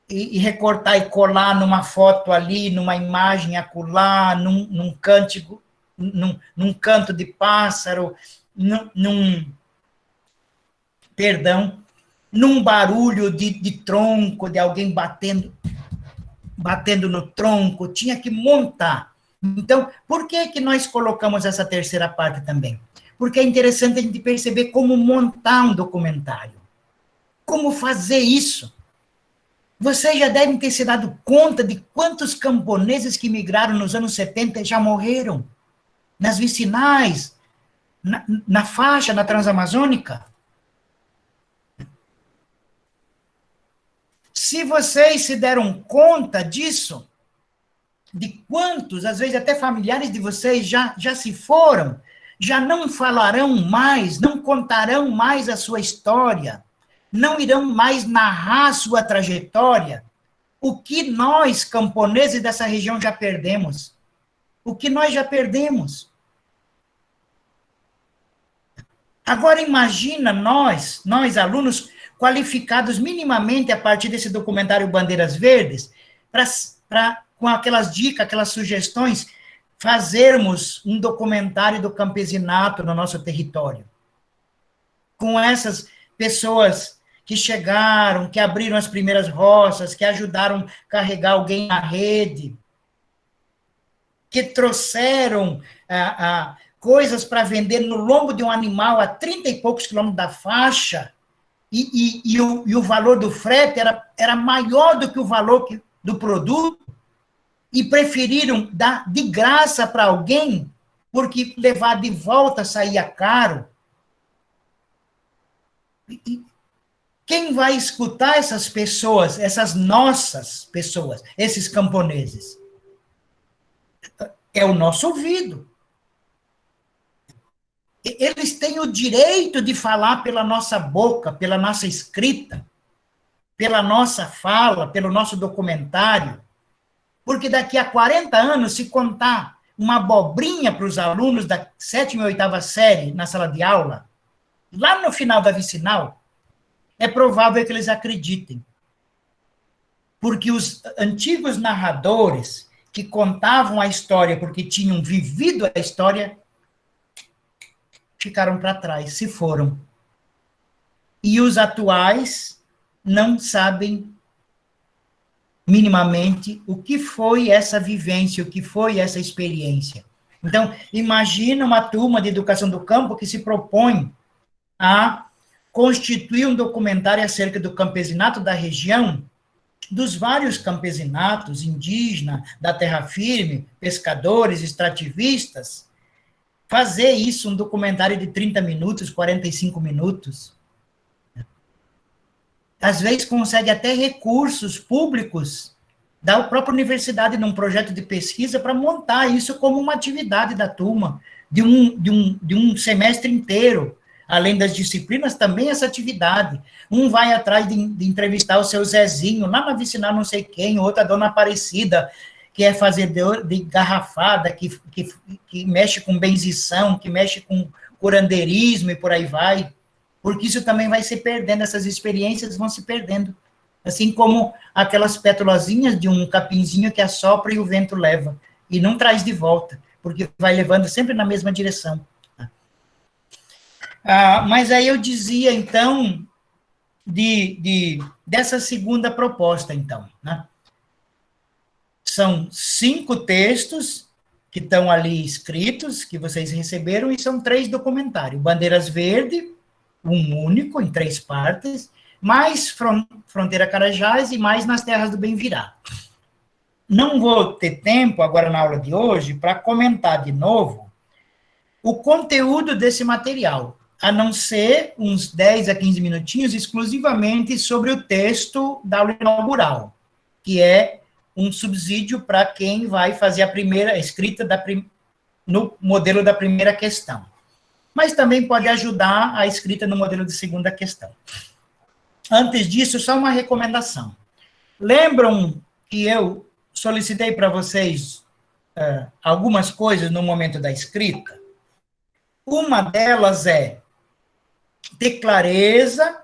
e recortar e colar numa foto ali, numa imagem acolá, num cântico, num canto de pássaro, num barulho de tronco, de alguém batendo no tronco, tinha que montar. Então, por que nós colocamos essa terceira parte também? Porque é interessante a gente perceber como montar um documentário. Como fazer isso? Vocês já devem ter se dado conta de quantos camponeses que migraram nos anos 70 já morreram nas vicinais, na faixa, na Transamazônica. Se vocês se deram conta disso, de quantos, às vezes até familiares de vocês já se foram, já não falarão mais, não contarão mais a sua história, não irão mais narrar a sua trajetória, o que nós, camponeses dessa região, já perdemos. O que nós já perdemos. Agora imagina nós alunos, qualificados minimamente a partir desse documentário Bandeiras Verdes, com aquelas dicas, aquelas sugestões, fazermos um documentário do campesinato no nosso território. Com essas pessoas que chegaram, que abriram as primeiras roças, que ajudaram a carregar alguém na rede, que trouxeram coisas para vender no lombo de um animal a 30 e poucos quilômetros da faixa, e o valor do frete era maior do que o valor do produto, e preferiram dar de graça para alguém, porque levar de volta saía caro. O Quem vai escutar essas pessoas, essas nossas pessoas, esses camponeses? É o nosso ouvido. Eles têm o direito de falar pela nossa boca, pela nossa escrita, pela nossa fala, pelo nosso documentário. Porque daqui a 40 anos, se contar uma abobrinha para os alunos da 7ª e 8ª série na sala de aula, lá no final da vicinal, é provável que eles acreditem. Porque os antigos narradores que contavam a história porque tinham vivido a história, ficaram para trás, se foram. E os atuais não sabem minimamente o que foi essa vivência, o que foi essa experiência. Então, imagina uma turma de educação do campo que se propõe a constituir um documentário acerca do campesinato da região, dos vários campesinatos indígenas, da terra firme, pescadores, extrativistas, fazer isso, um documentário de 30 minutos, 45 minutos. Às vezes consegue até recursos públicos da própria universidade num projeto de pesquisa para montar isso como uma atividade da turma, de um semestre inteiro. Além das disciplinas, também essa atividade. Um vai atrás de entrevistar o seu Zezinho, lá na vicinal não sei quem, outra dona Aparecida, que é fazedor de garrafada, que mexe com benzição, que mexe com curandeirismo e por aí vai. Porque isso também vai se perdendo, essas experiências vão se perdendo. Assim como aquelas pétalazinhas de um capinzinho que assopra e o vento leva, e não traz de volta, porque vai levando sempre na mesma direção. Mas aí eu dizia, então, dessa segunda proposta, então, né? São 5 textos que estão ali escritos, que vocês receberam, e são 3 documentários. Bandeiras Verde, um único, em 3 partes, mais Fronteira Carajás e mais Nas Terras do Bem-Virá. Não vou ter tempo, agora na aula de hoje, para comentar de novo o conteúdo desse material, a não ser uns 10 a 15 minutinhos exclusivamente sobre o texto da aula inaugural, que é um subsídio para quem vai fazer a escrita no modelo da primeira questão. Mas também pode ajudar a escrita no modelo de segunda questão. Antes disso, só uma recomendação. Lembram que eu solicitei para vocês algumas coisas no momento da escrita? Uma delas é ter clareza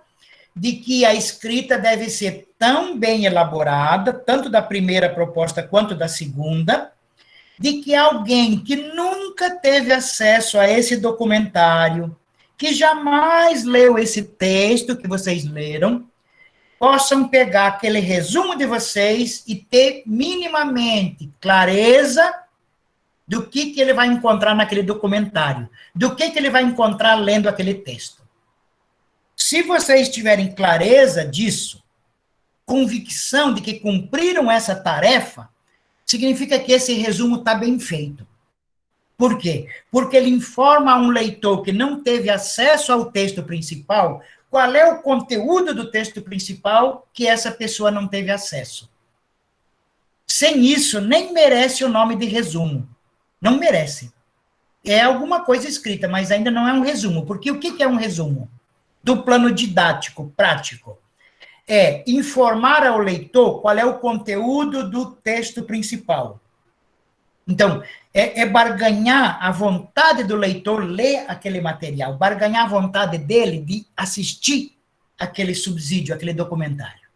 de que a escrita deve ser tão bem elaborada, tanto da primeira proposta quanto da segunda, de que alguém que nunca teve acesso a esse documentário, que jamais leu esse texto que vocês leram, possam pegar aquele resumo de vocês e ter minimamente clareza do que ele vai encontrar naquele documentário, do que ele vai encontrar lendo aquele texto. Se vocês tiverem clareza disso, convicção de que cumpriram essa tarefa, significa que esse resumo está bem feito. Por quê? Porque ele informa a um leitor que não teve acesso ao texto principal, qual é o conteúdo do texto principal que essa pessoa não teve acesso. Sem isso, nem merece o nome de resumo. Não merece. É alguma coisa escrita, mas ainda não é um resumo. Porque o que é um resumo? Do plano didático, prático. É informar ao leitor qual é o conteúdo do texto principal. Então, é barganhar a vontade do leitor ler aquele material, barganhar a vontade dele de assistir aquele subsídio, aquele documentário.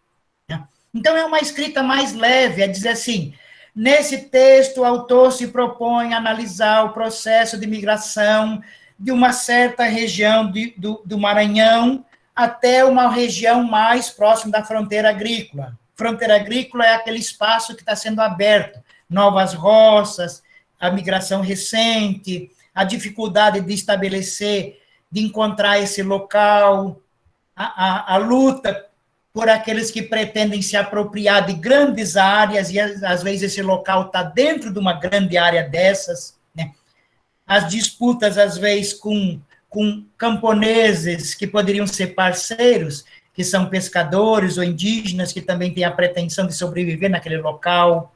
Né? Então, é uma escrita mais leve, é dizer assim, nesse texto o autor se propõe a analisar o processo de migração de uma certa região do Maranhão até uma região mais próxima da fronteira agrícola. Fronteira agrícola é aquele espaço que está sendo aberto, novas roças, a migração recente, a dificuldade de estabelecer, de encontrar esse local, a luta por aqueles que pretendem se apropriar de grandes áreas, e às vezes esse local está dentro de uma grande área dessas, né? As disputas, às vezes, com camponeses que poderiam ser parceiros, que são pescadores ou indígenas, que também têm a pretensão de sobreviver naquele local,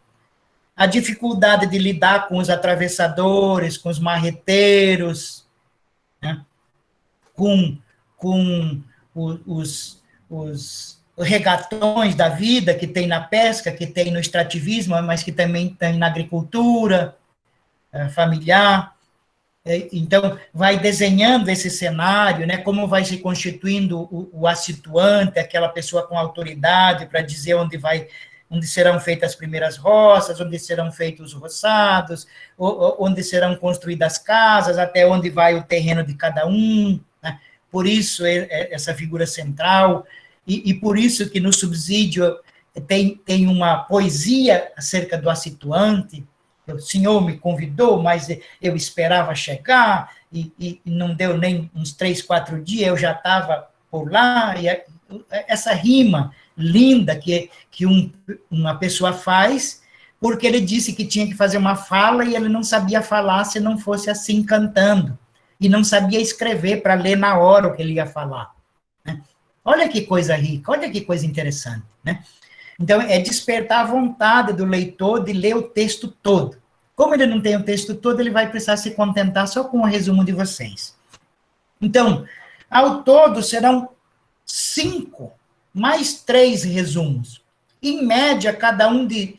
a dificuldade de lidar com os atravessadores, com os marreteiros, né? com os regatões da vida que tem na pesca, que tem no extrativismo, mas que também tem na agricultura familiar. Então, vai desenhando esse cenário, né, como vai se constituindo o assituante, aquela pessoa com autoridade para dizer onde serão feitas as primeiras roças, onde serão feitos os roçados, onde serão construídas as casas, até onde vai o terreno de cada um, né? Por isso, essa figura central, e por isso que no subsídio tem uma poesia acerca do assituante. O senhor me convidou, mas eu esperava chegar, e não deu nem uns 3, 4 dias, eu já estava por lá, e essa rima linda que uma pessoa faz, porque ele disse que tinha que fazer uma fala, e ele não sabia falar se não fosse assim, cantando, e não sabia escrever para ler na hora o que ele ia falar, né? Olha que coisa rica, olha que coisa interessante, né? Então, é despertar a vontade do leitor de ler o texto todo. Como ele não tem o texto todo, ele vai precisar se contentar só com o resumo de vocês. Então, ao todo, serão 5, mais 3 resumos. Em média, cada um de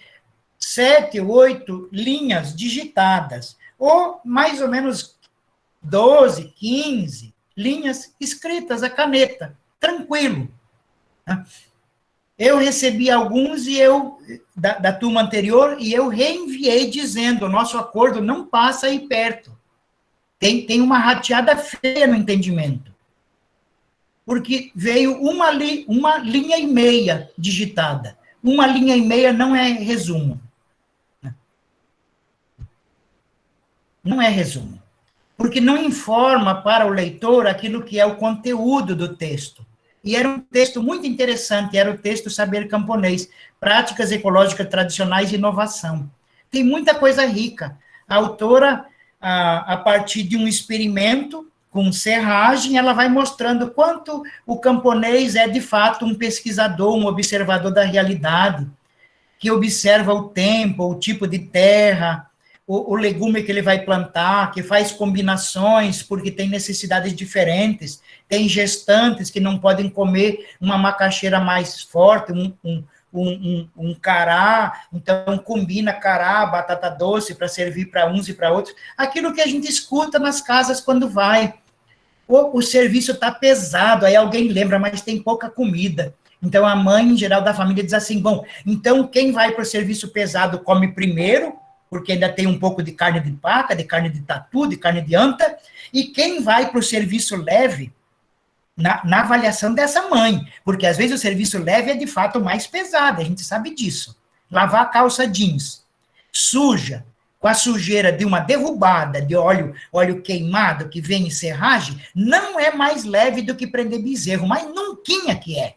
7, 8 linhas digitadas, ou mais ou menos 12, 15 linhas escritas à caneta, tranquilo, né? Eu recebi alguns da turma anterior, e eu reenviei dizendo, o nosso acordo não passa aí perto. Tem uma rateada feia no entendimento. Porque veio uma linha e meia digitada. Uma linha e meia não é resumo. Não é resumo. Porque não informa para o leitor aquilo que é o conteúdo do texto. E era um texto muito interessante, era o texto Saber Camponês, Práticas Ecológicas Tradicionais e Inovação. Tem muita coisa rica. A autora, a partir de um experimento com serragem, ela vai mostrando quanto o camponês é, de fato, um pesquisador, um observador da realidade, que observa o tempo, o tipo de terra, o legume que ele vai plantar, que faz combinações, porque tem necessidades diferentes, tem gestantes que não podem comer uma macaxeira mais forte, um cará, então combina cará, batata doce, para servir para uns e para outros, aquilo que a gente escuta nas casas quando vai. O serviço está pesado, aí alguém lembra, mas tem pouca comida. Então, a mãe, em geral, da família diz assim, bom, então quem vai para o serviço pesado come primeiro, porque ainda tem um pouco de carne de paca, de carne de tatu, de carne de anta, e quem vai para o serviço leve, na avaliação dessa mãe, porque às vezes o serviço leve é de fato mais pesado, a gente sabe disso. Lavar a calça jeans, suja, com a sujeira de uma derrubada de óleo queimado que vem em serragem, não é mais leve do que prender bezerro, mas nunca que é.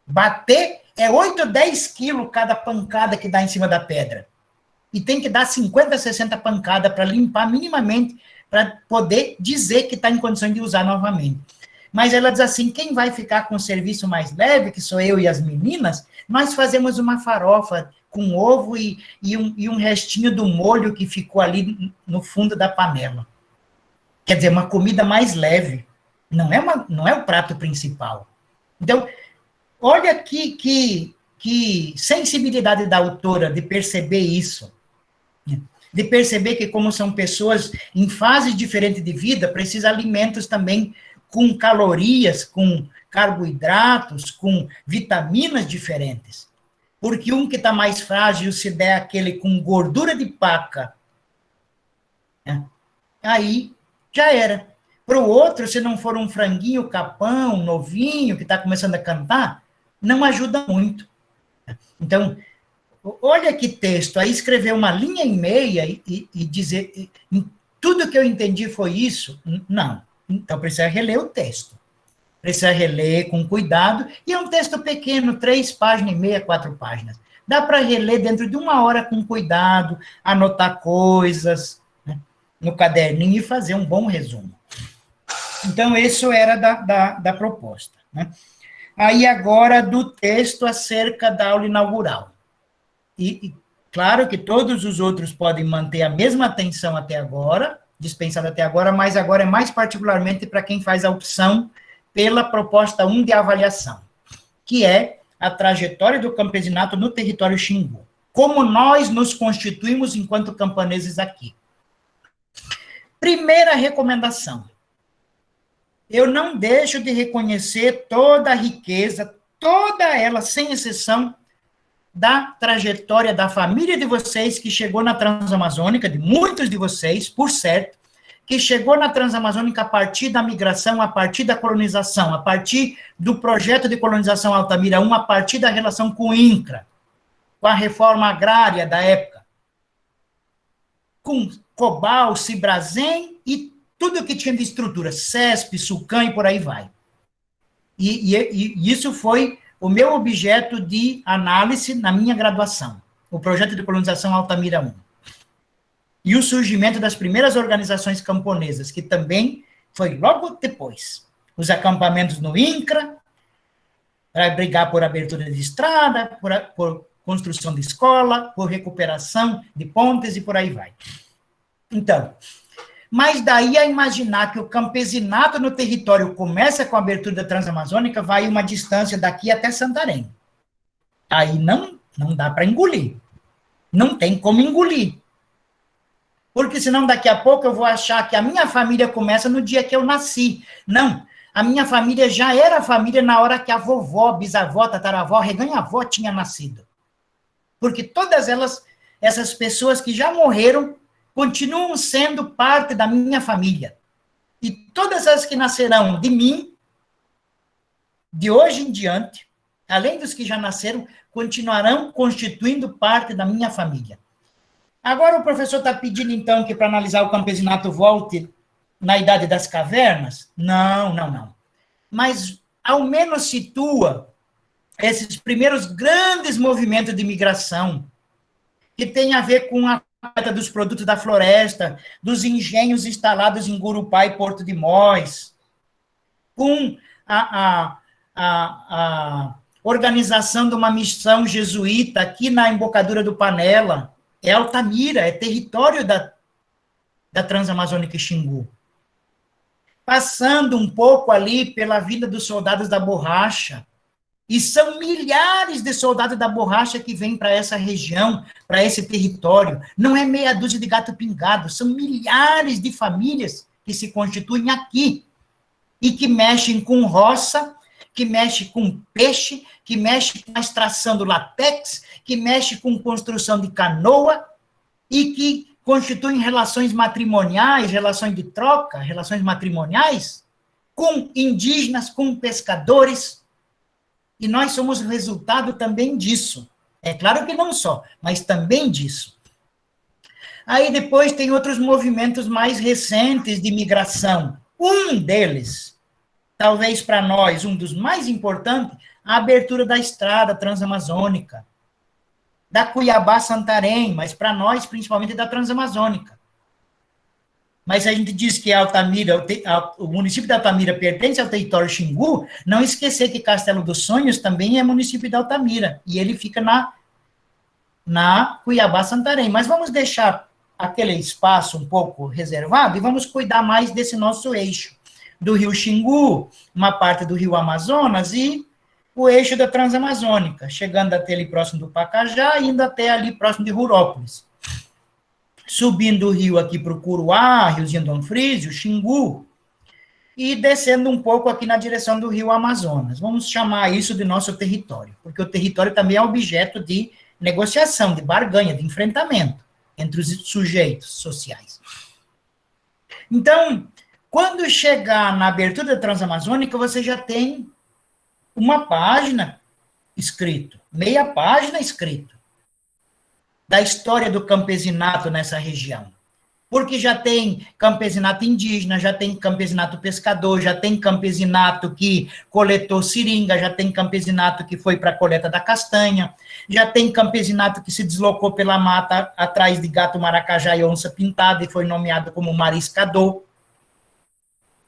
Bater é 8 ou 10 quilos cada pancada que dá em cima da pedra. E tem que dar 50, 60 pancadas para limpar minimamente, para poder dizer que está em condições de usar novamente. Mas ela diz assim, quem vai ficar com o serviço mais leve, que sou eu e as meninas, nós fazemos uma farofa com ovo e um restinho do molho que ficou ali no fundo da panela. Quer dizer, uma comida mais leve. Não é o prato principal. Então, olha que sensibilidade da autora de perceber isso. De perceber que, como são pessoas em fases diferentes de vida, precisa de alimentos também com calorias, com carboidratos, com vitaminas diferentes. Porque um que está mais frágil, se der aquele com gordura de paca, né, aí já era. Para o outro, se não for um franguinho capão, novinho, que está começando a cantar, não ajuda muito. Então, olha que texto, aí escrever uma linha e meia e dizer, tudo que eu entendi foi isso? Não. Então, precisa reler o texto. Precisa reler com cuidado, e é um texto pequeno, 3 páginas e meia, 4 páginas. Dá para reler dentro de 1 hora com cuidado, anotar coisas, né, no caderninho e fazer um bom resumo. Então, isso era da proposta. né? Aí agora do texto acerca da aula inaugural. E claro que todos os outros podem manter a mesma atenção até agora, dispensada até agora, mas agora é mais particularmente para quem faz a opção pela proposta 1 de avaliação, que é a trajetória do campesinato no território Xingu. Como nós nos constituímos enquanto camponeses aqui. Primeira recomendação. Eu não deixo de reconhecer toda a riqueza, toda ela, sem exceção, da trajetória da família de vocês que chegou na Transamazônica, de muitos de vocês, por certo, que chegou na Transamazônica a partir da migração, a partir da colonização, a partir do projeto de colonização Altamira I, a partir da relação com o INCRA, com a reforma agrária da época, com Cobal, Cibrazen e tudo que tinha de estrutura, CESP, SUCAM e por aí vai. E isso foi o meu objeto de análise na minha graduação, o projeto de colonização Altamira I. E o surgimento das primeiras organizações camponesas, que também foi logo depois. Os acampamentos no INCRA, para brigar por abertura de estrada, por construção de escola, por recuperação de pontes e por aí vai. Então, mas daí a imaginar que o campesinato no território começa com a abertura da Transamazônica, vai uma distância daqui até Santarém. Aí não dá para engolir. Não tem como engolir. Porque senão daqui a pouco eu vou achar que a minha família começa no dia que eu nasci. Não, a minha família já era família na hora que a vovó, bisavó, tataravó, reganha-avó tinha nascido. Porque todas elas, essas pessoas que já morreram, continuam sendo parte da minha família. E todas as que nascerão de mim, de hoje em diante, além dos que já nasceram, continuarão constituindo parte da minha família. Agora o professor está pedindo, então, que para analisar o campesinato volte na Idade das Cavernas? Não. Mas, ao menos, situa esses primeiros grandes movimentos de migração, que tem a ver com a coleta dos produtos da floresta, dos engenhos instalados em Gurupá e Porto de Mós, com a organização de uma missão jesuíta aqui na embocadura do Panela. É Altamira, é território da Transamazônica e Xingu. Passando um pouco ali pela vida dos soldados da borracha, e são milhares de soldados da borracha que vêm para essa região, para esse território. Não é meia dúzia de gato pingado, são milhares de famílias que se constituem aqui e que mexem com roça, que mexem com peixe, que mexem com a extração do látex, que mexem com construção de canoa e que constituem relações matrimoniais, relações de troca, relações matrimoniais com indígenas, com pescadores. E nós somos resultado também disso. É claro que não só, mas também disso. Aí depois tem outros movimentos mais recentes de migração. Um deles, talvez para nós, um dos mais importantes, a abertura da estrada transamazônica, da Cuiabá-Santarém, mas para nós, principalmente, da Transamazônica. Mas se a gente diz que Altamira, o município de Altamira pertence ao território Xingu, não esquecer que Castelo dos Sonhos também é município de Altamira, e ele fica na Cuiabá-Santarém. Mas vamos deixar aquele espaço um pouco reservado e vamos cuidar mais desse nosso eixo, do rio Xingu, uma parte do rio Amazonas e o eixo da Transamazônica, chegando até ali próximo do Pacajá e indo até ali próximo de Rurópolis. Subindo o rio aqui para o Curuá, Riozinho do Anfrísio, Xingu, e descendo um pouco aqui na direção do rio Amazonas. Vamos chamar isso de nosso território, porque o território também é objeto de negociação, de barganha, de enfrentamento entre os sujeitos sociais. Então, quando chegar na abertura da Transamazônica, você já tem uma página escrito, meia página escrito, da história do campesinato nessa região. Porque já tem campesinato indígena, já tem campesinato pescador, já tem campesinato que coletou seringa, já tem campesinato que foi para a coleta da castanha, já tem campesinato que se deslocou pela mata atrás de gato maracajá e onça pintada e foi nomeado como mariscador.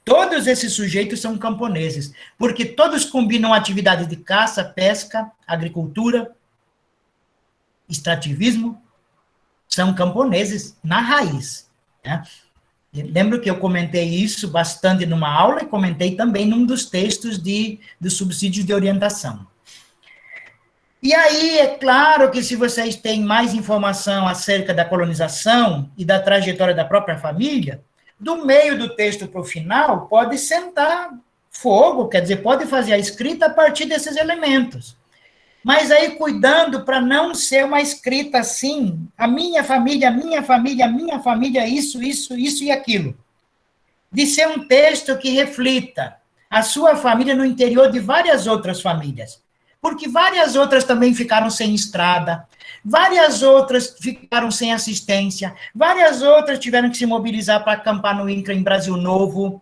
Todos esses sujeitos são camponeses, porque todos combinam atividades de caça, pesca, agricultura, extrativismo, são camponeses na raiz, né? Lembro que eu comentei isso bastante numa aula e comentei também num dos textos dos subsídios de orientação. E aí, é claro que se vocês têm mais informação acerca da colonização e da trajetória da própria família, do meio do texto para o final, pode sentar fogo, quer dizer, pode fazer a escrita a partir desses elementos. Mas aí cuidando para não ser uma escrita assim, a minha família, a minha família, a minha família, isso e aquilo. De ser um texto que reflita a sua família no interior de várias outras famílias. Porque várias outras também ficaram sem estrada, várias outras ficaram sem assistência, várias outras tiveram que se mobilizar para acampar no INCRA em Brasil Novo,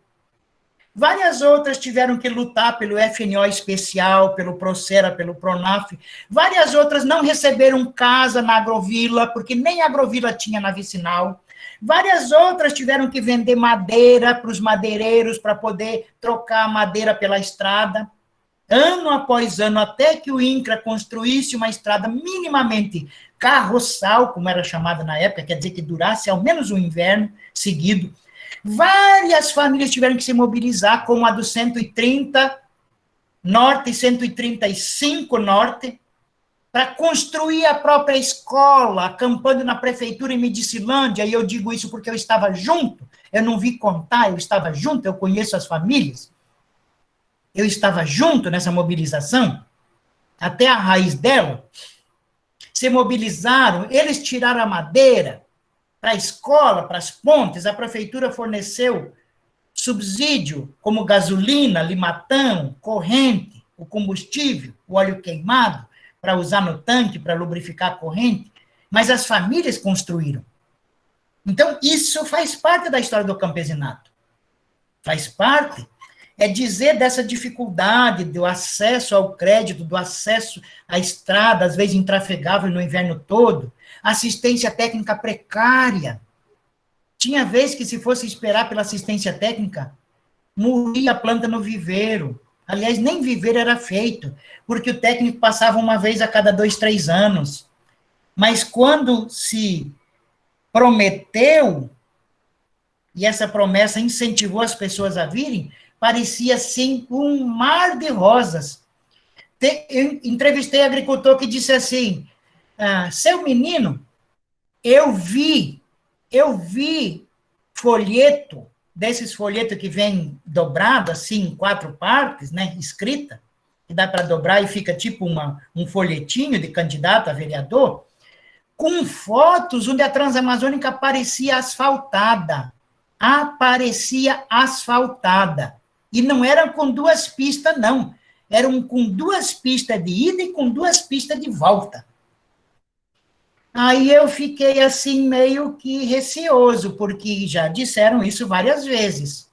várias outras tiveram que lutar pelo FNO especial, pelo Procera, pelo Pronaf. Várias outras não receberam casa na Agrovila, porque nem a Agrovila tinha na vicinal. Várias outras tiveram que vender madeira para os madeireiros para poder trocar a madeira pela estrada. Ano após ano, até que o INCRA construísse uma estrada minimamente carroçal, como era chamada na época, quer dizer que durasse ao menos um inverno seguido. Várias famílias tiveram que se mobilizar, como a do 130 Norte e 135 Norte, para construir a própria escola, acampando na prefeitura em Medicilândia, e eu digo isso porque eu estava junto, eu não vi contar, eu estava junto, eu conheço as famílias, eu estava junto nessa mobilização, até a raiz dela, se mobilizaram, eles tiraram a madeira, para a escola, para as pontes, a prefeitura forneceu subsídio, como gasolina, limatão, corrente, o combustível, o óleo queimado, para usar no tanque, para lubrificar a corrente, mas as famílias construíram. Então, isso faz parte da história do campesinato. Faz parte, é dizer dessa dificuldade do acesso ao crédito, do acesso à estrada, às vezes intrafegável no inverno todo, assistência técnica precária. Tinha vez que, se fosse esperar pela assistência técnica, morria a planta no viveiro. Aliás, nem viveiro era feito, porque o técnico passava uma vez a cada 2, 3 anos. Mas quando se prometeu, e essa promessa incentivou as pessoas a virem, parecia, assim, um mar de rosas. Eu entrevistei agricultor que disse assim, seu menino, eu vi folheto, desses folhetos que vem dobrado, assim, em 4 partes, né, escrita, que dá para dobrar e fica tipo um folhetinho de candidato a vereador, com fotos onde a Transamazônica aparecia asfaltada. E não eram com 2 pistas, não. Eram com 2 pistas de ida e com 2 pistas de volta. Aí eu fiquei assim meio que receoso, porque já disseram isso várias vezes.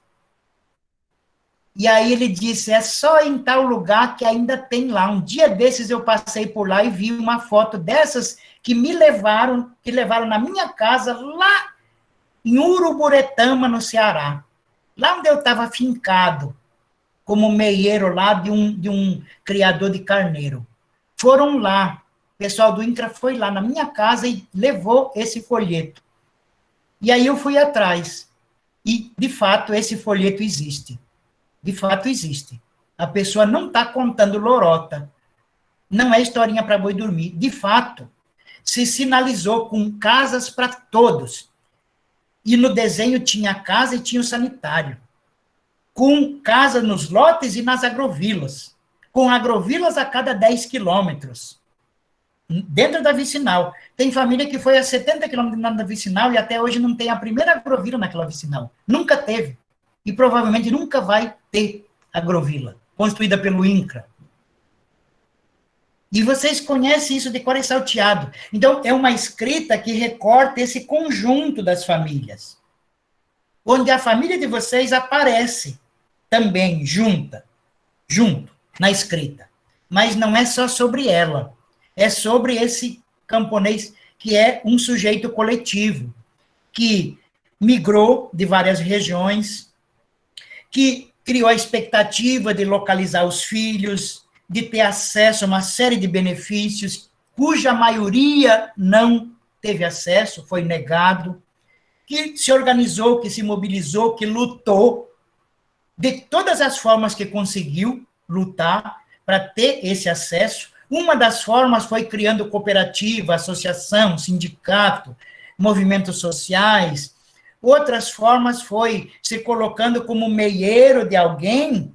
E aí ele disse, é só em tal lugar que ainda tem lá. Um dia desses eu passei por lá e vi uma foto dessas que levaram na minha casa, lá em Uruburetama, no Ceará. Lá onde eu estava fincado, como meieiro lá de um criador de carneiro. Foram lá. O pessoal do INCRA foi lá na minha casa e levou esse folheto. E aí eu fui atrás. E, de fato, esse folheto existe. De fato, existe. A pessoa não está contando lorota. Não é historinha para boi dormir. De fato, se sinalizou com casas para todos. E no desenho tinha a casa e tinha o sanitário. Com casa nos lotes e nas agrovilas. Com agrovilas a cada 10 quilômetros. Dentro da vicinal. Tem família que foi a 70 quilômetros da vicinal e até hoje não tem a primeira agrovila naquela vicinal. Nunca teve. E provavelmente nunca vai ter agrovila, construída pelo INCRA. E vocês conhecem isso de cor e salteado. Então, é uma escrita que recorta esse conjunto das famílias. Onde a família de vocês aparece também, junto, na escrita. Mas não é só sobre ela. É sobre esse camponês que é um sujeito coletivo, que migrou de várias regiões, que criou a expectativa de localizar os filhos, de ter acesso a uma série de benefícios, cuja maioria não teve acesso, foi negado, que se organizou, que se mobilizou, que lutou, de todas as formas que conseguiu lutar para ter esse acesso. Uma das formas foi criando cooperativa, associação, sindicato, movimentos sociais. Outras formas foi se colocando como meieiro de alguém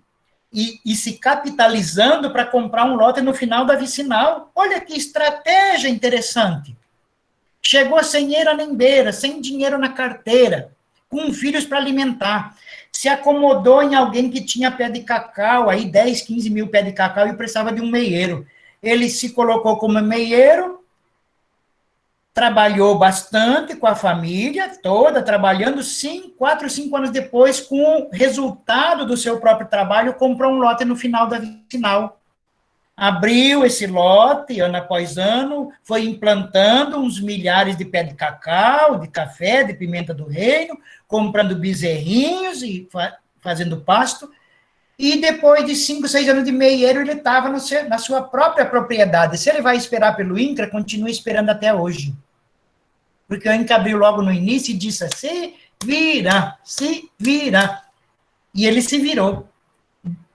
e se capitalizando para comprar um lote no final da vicinal. Olha que estratégia interessante. Chegou sem eira nem beira, sem dinheiro na carteira, com filhos para alimentar. Se acomodou em alguém que tinha pé de cacau, aí 10, 15 mil pé de cacau e precisava de um meieiro. Ele se colocou como meieiro, trabalhou bastante com a família toda, trabalhando 4, 5 anos depois, com o resultado do seu próprio trabalho, comprou um lote no final da vicinal. Abriu esse lote, ano após ano, foi implantando uns milhares de pé de cacau, de café, de pimenta do reino, comprando bezerrinhos e fazendo pasto, e depois de 5, 6 anos de meieiro, ele estava na sua própria propriedade. Se ele vai esperar pelo INCRA, continua esperando até hoje. Porque o INCRA abriu logo no início e disse, se vira, se vira. E ele se virou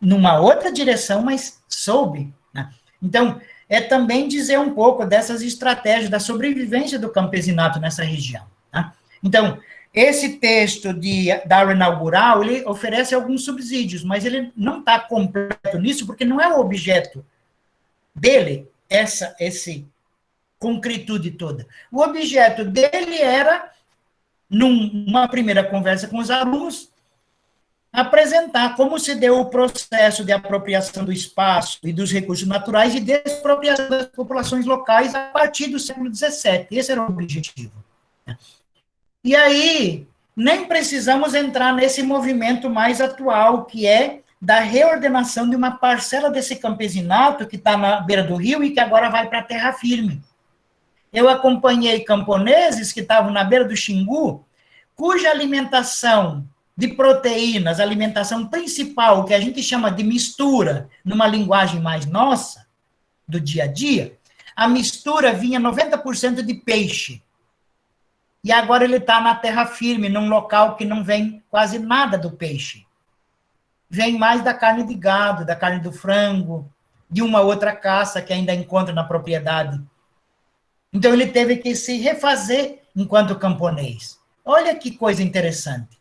numa outra direção, mas soube. Né? Então, é também dizer um pouco dessas estratégias da sobrevivência do campesinato nessa região. Né? Então, esse texto da aula inaugural, ele oferece alguns subsídios, mas ele não está completo nisso, porque não é o objeto dele, esse concretude toda. O objeto dele era, numa primeira conversa com os alunos, apresentar como se deu o processo de apropriação do espaço e dos recursos naturais e despropriação das populações locais a partir do século XVII. Esse era o objetivo. E aí, nem precisamos entrar nesse movimento mais atual, que é da reordenação de uma parcela desse campesinato que está na beira do rio e que agora vai para a terra firme. Eu acompanhei camponeses que estavam na beira do Xingu, cuja alimentação de proteínas, a alimentação principal, que a gente chama de mistura, numa linguagem mais nossa, do dia a dia, a mistura vinha 90% de peixe. E agora ele está na terra firme, num local que não vem quase nada do peixe. Vem mais da carne de gado, da carne do frango, de uma outra caça que ainda encontra na propriedade. Então ele teve que se refazer enquanto camponês. Olha que coisa interessante.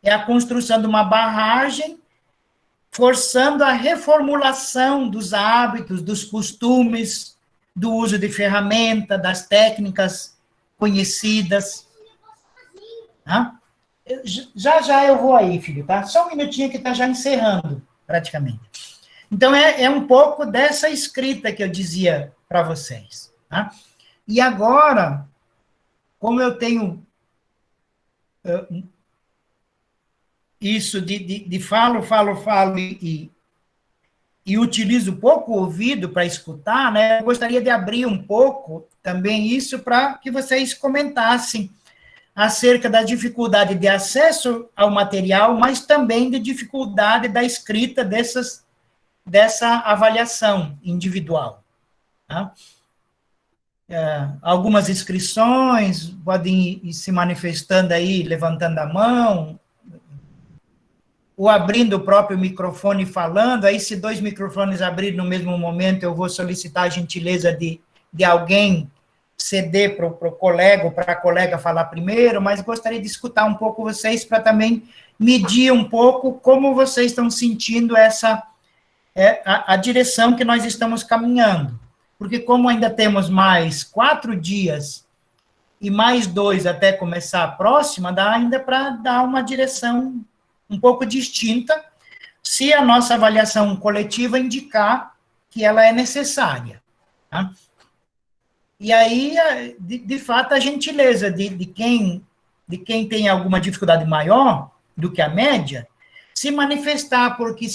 É a construção de uma barragem, forçando a reformulação dos hábitos, dos costumes, do uso de ferramenta, das técnicas conhecidas. Tá? Já eu vou aí, filho, tá? Só um minutinho que está já encerrando, praticamente. Então, é um pouco dessa escrita que eu dizia para vocês. Tá? E agora, como eu tenho isso de falo e utilizo pouco o ouvido para escutar, né? Eu gostaria de abrir um pouco também isso para que vocês comentassem acerca da dificuldade de acesso ao material, mas também de dificuldade da escrita dessa avaliação individual. Tá? Algumas inscrições podem ir se manifestando aí, levantando a mão, ou abrindo o próprio microfone e falando. Aí, se 2 microfones abrirem no mesmo momento, eu vou solicitar a gentileza de alguém ceder para o colega, ou para a colega falar primeiro, mas gostaria de escutar um pouco vocês, para também medir um pouco como vocês estão sentindo a direção que nós estamos caminhando. Porque como ainda temos mais 4 dias e mais 2 até começar a próxima, dá ainda para dar uma direção um pouco distinta, se a nossa avaliação coletiva indicar que ela é necessária. Tá? E aí, de fato, a gentileza de quem tem alguma dificuldade maior do que a média, se manifestar, porque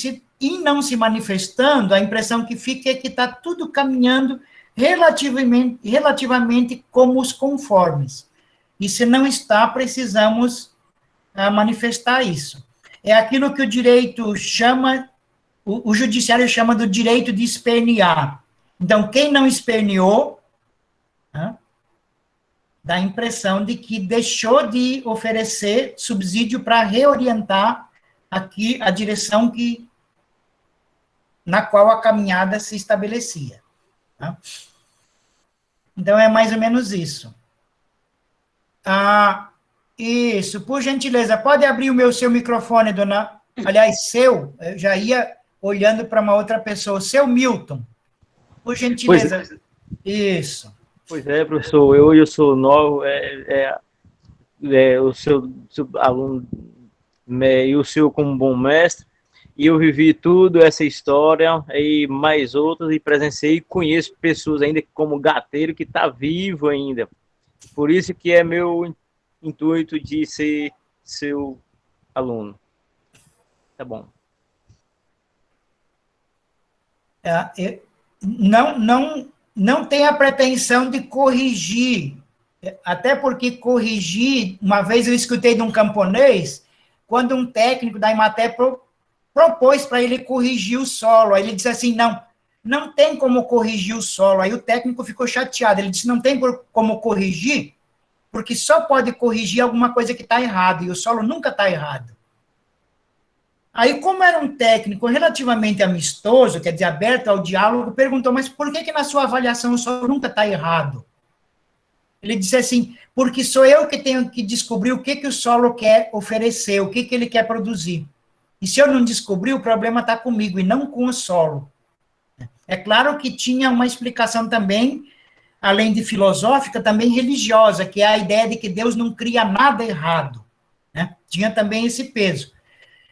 não se manifestando, a impressão que fica é que está tudo caminhando relativamente como os conformes. E se não está, precisamos manifestar isso. é aquilo que o direito chama, o judiciário chama do direito de espernear. Então, quem não esperneou, né, dá a impressão de que deixou de oferecer subsídio para reorientar aqui a direção na qual a caminhada se estabelecia. Tá? Então, é mais ou menos isso. Isso, por gentileza, pode abrir o seu microfone, dona... Aliás, eu já ia olhando para uma outra pessoa. Seu Milton, por gentileza. Isso. Pois é, professor, eu sou novo, o seu aluno e o senhor como bom mestre, e eu vivi tudo, essa história, e mais outras, e presenciei e conheço pessoas ainda como Gateiro, que está vivo ainda. Por isso que é meu intuito de ser seu aluno. Tá bom. Não tem a pretensão de corrigir, até porque corrigir, uma vez eu escutei de um camponês, quando um técnico da Emater propôs para ele corrigir o solo, aí ele disse assim, não tem como corrigir o solo, aí o técnico ficou chateado, ele disse, não tem como corrigir, porque só pode corrigir alguma coisa que está errado, e o solo nunca está errado. Aí, como era um técnico relativamente amistoso, quer dizer, aberto ao diálogo, perguntou, mas por que na sua avaliação o solo nunca está errado? Ele disse assim, porque sou eu que tenho que descobrir o que o solo quer oferecer, o que ele quer produzir. E se eu não descobrir, o problema está comigo e não com o solo. É claro que tinha uma explicação também, além de filosófica, também religiosa, que é a ideia de que Deus não cria nada errado. Né? Tinha também esse peso.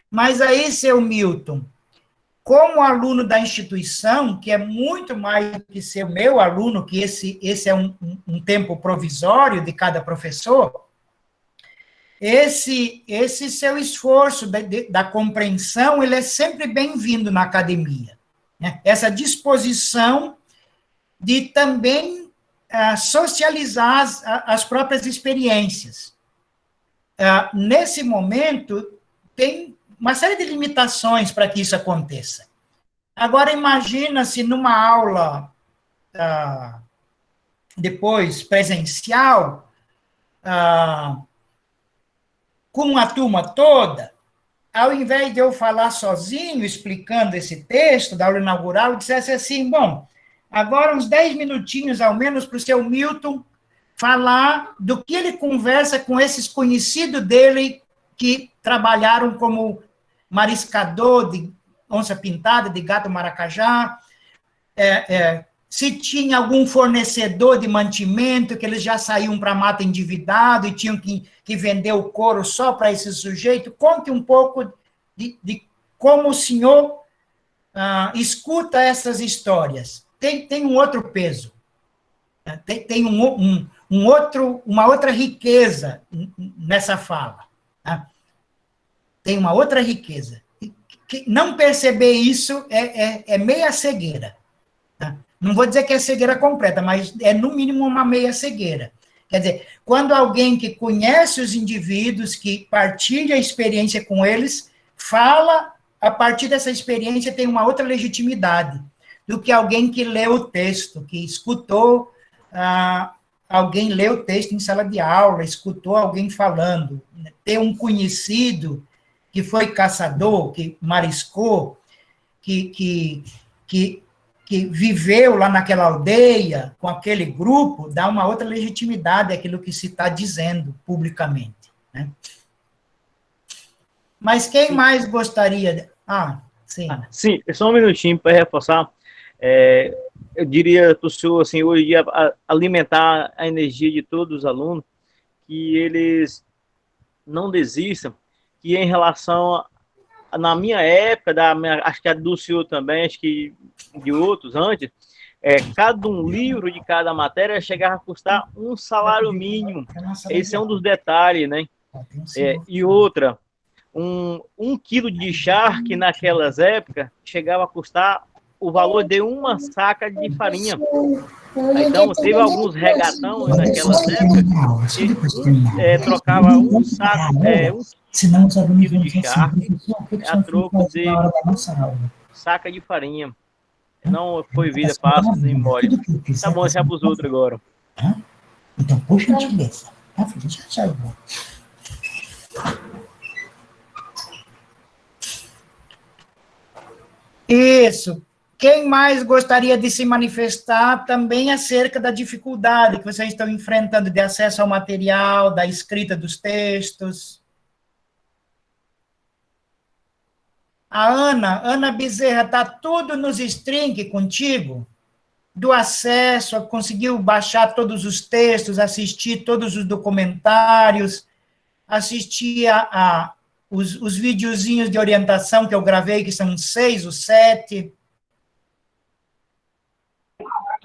Mas aí, seu Milton, como aluno da instituição, que é muito mais do que ser meu aluno, que esse é um tempo provisório de cada professor, esse seu esforço da compreensão, ele é sempre bem-vindo na academia. Né? Essa disposição de também socializar as próprias experiências. Nesse momento, tem uma série de limitações para que isso aconteça. Agora, imagina se numa aula, depois presencial, com a turma toda, ao invés de eu falar sozinho, explicando esse texto da aula inaugural, eu dissesse assim, bom, agora uns 10 minutinhos, ao menos, para o seu Milton falar do que ele conversa com esses conhecidos dele que trabalharam como mariscador de onça-pintada, de gato maracajá, se tinha algum fornecedor de mantimento, que eles já saíam para a mata endividado e tinham que vender o couro só para esse sujeito. Conte um pouco de como o senhor escuta essas histórias. Tem um outro peso, tem uma outra riqueza nessa fala. Tá? Tem uma outra riqueza. Não perceber isso é meia cegueira. Tá? Não vou dizer que é cegueira completa, mas é, no mínimo, uma meia cegueira. Quer dizer, quando alguém que conhece os indivíduos, que partilha a experiência com eles, fala, a partir dessa experiência, tem uma outra legitimidade do que alguém que lê o texto, que escutou alguém ler o texto em sala de aula, escutou alguém falando. Ter um conhecido que foi caçador, que mariscou, que viveu lá naquela aldeia, com aquele grupo, dá uma outra legitimidade àquilo que se está dizendo publicamente. Né? Mas quem mais gostaria? Sim. Sim, só um minutinho para reforçar. Eu diria para o senhor, assim, hoje, alimentar a energia de todos os alunos, que eles não desistam, que em relação na minha época, acho que a do senhor também, acho que de outros antes, cada um livro de cada matéria chegava a custar um salário mínimo. Esse é um dos detalhes, né? E outra, um quilo de charque naquelas épocas chegava a custar o valor de uma saca de farinha. Então, teve alguns regatão naquelas épocas que trocava um saco, um quilo de charque a troco de saca de farinha. Não foi vida fácil nem mole. Tá bom, já pros outros agora. Então, por gentileza, tá, filho? Já vou. Isso. Quem mais gostaria de se manifestar também acerca da dificuldade que vocês estão enfrentando de acesso ao material, da escrita dos textos? A Ana Bezerra, está tudo nos strings contigo? Do acesso, conseguiu baixar todos os textos, assistir todos os documentários, assistir os videozinhos de orientação que eu gravei, que são 6 ou 7.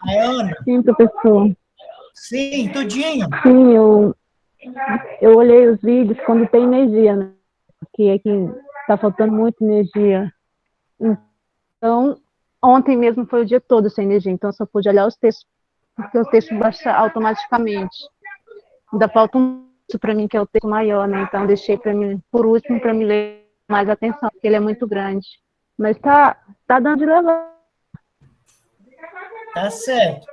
A Ana? Sim, professor. Sim, tudinho. Sim, eu olhei os vídeos quando tem energia, né? Porque aqui está faltando muita energia. Então, ontem mesmo foi o dia todo sem energia, então eu só pude olhar os textos, porque os textos baixam automaticamente. Ainda falta um texto para mim, que é o texto maior, né? Então, deixei para mim, por último, para me ler mais atenção, porque ele é muito grande. Mas tá dando de levar. Tá certo.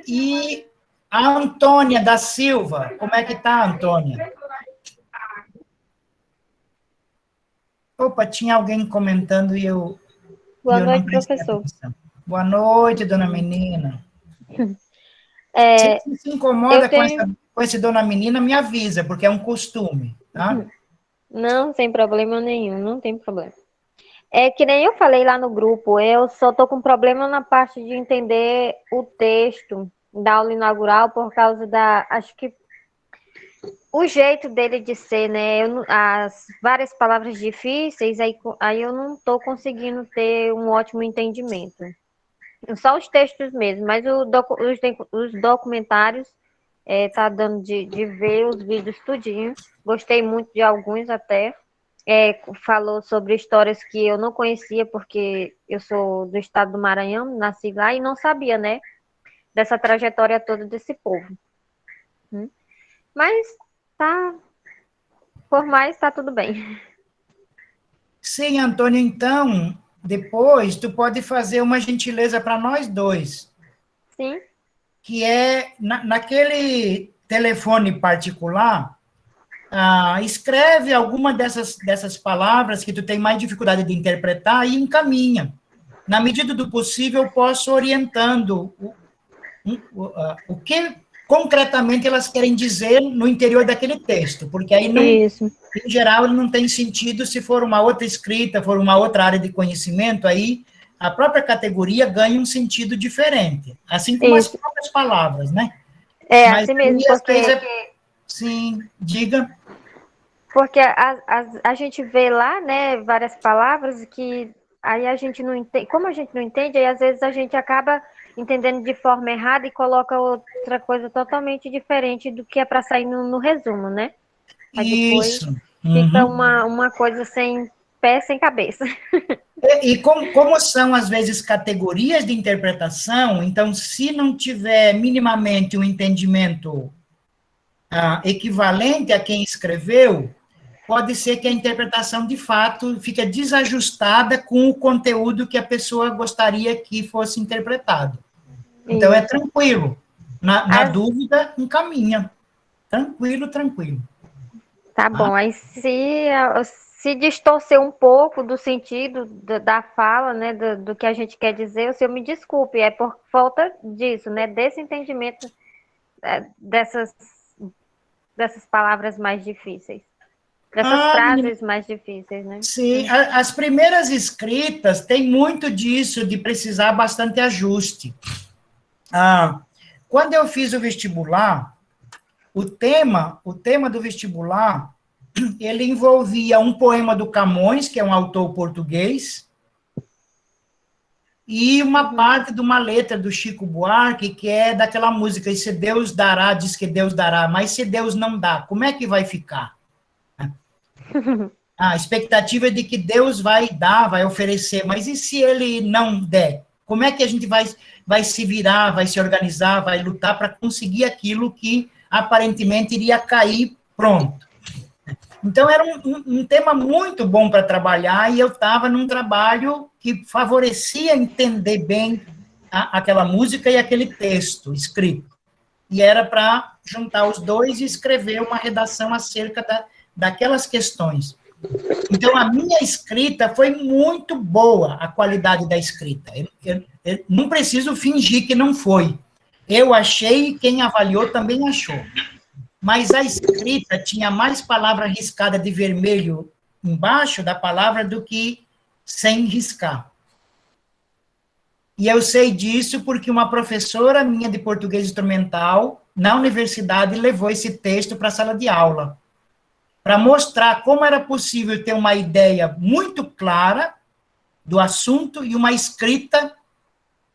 E a Antônia da Silva, como é que tá, Antônia? Opa, tinha alguém comentando e eu... Boa noite, professor. Atenção. Boa noite, dona menina. Se você se incomoda com esse dona menina, me avisa, porque é um costume, tá? Não, sem problema nenhum, não tem problema. É que nem eu falei lá no grupo, eu só tô com problema na parte de entender o texto da aula inaugural por causa acho que o jeito dele de ser, né? As várias palavras difíceis, aí eu não tô conseguindo ter um ótimo entendimento. Só os textos mesmo, mas os documentários tá dando de ver os vídeos tudinho. Gostei muito de alguns até. Falou sobre histórias que eu não conhecia, porque eu sou do estado do Maranhão, nasci lá e não sabia, né, dessa trajetória toda desse povo. Mas por mais, tá tudo bem. Sim, Antônio, então, depois tu pode fazer uma gentileza para nós dois. Sim. Que é, naquele telefone particular, escreve alguma dessas palavras que tu tem mais dificuldade de interpretar e encaminha. Na medida do possível, eu posso orientando o que concretamente elas querem dizer no interior daquele texto, porque aí, em geral, ele não tem sentido se for uma outra escrita, for uma outra área de conhecimento, aí a própria categoria ganha um sentido diferente, assim como as próprias palavras, né? Mas, assim mesmo, porque... Sim, diga. Porque a gente vê lá, né, várias palavras que aí a gente não entende, como a gente não entende, aí às vezes a gente acaba entendendo de forma errada e coloca outra coisa totalmente diferente do que é para sair no resumo, né? Aí depois fica uma coisa sem pé, sem cabeça. E como são, às vezes, categorias de interpretação, então, se não tiver minimamente um entendimento equivalente a quem escreveu, pode ser que a interpretação, de fato, fique desajustada com o conteúdo que a pessoa gostaria que fosse interpretado. Então, é tranquilo. Na dúvida, encaminha. Tranquilo. Tá bom. Aí, se distorcer um pouco do sentido da fala, né, do que a gente quer dizer, o senhor me desculpe, é por falta disso, né, desse entendimento dessas palavras mais difíceis. Dessas frases mais difíceis, né? Sim, as primeiras escritas têm muito disso, de precisar bastante ajuste. Quando eu fiz o vestibular, o tema do vestibular, ele envolvia um poema do Camões, que é um autor português, e uma parte de uma letra do Chico Buarque, que é daquela música, e se Deus dará, diz que Deus dará, mas se Deus não dá, como é que vai ficar? A expectativa é de que Deus vai dar, vai oferecer, mas e se ele não der? Como é que a gente vai se virar, vai se organizar, vai lutar para conseguir aquilo que aparentemente iria cair pronto? Então, era um tema muito bom para trabalhar, e eu estava num trabalho que favorecia entender bem aquela música e aquele texto escrito. E era para juntar os dois e escrever uma redação acerca daquelas questões. Então, a minha escrita foi muito boa, a qualidade da escrita. Eu não preciso fingir que não foi. Eu achei e quem avaliou também achou. Mas a escrita tinha mais palavra riscada de vermelho embaixo da palavra do que sem riscar. E eu sei disso porque uma professora minha de português instrumental, na universidade, levou esse texto para a sala de aula, para mostrar como era possível ter uma ideia muito clara do assunto e uma escrita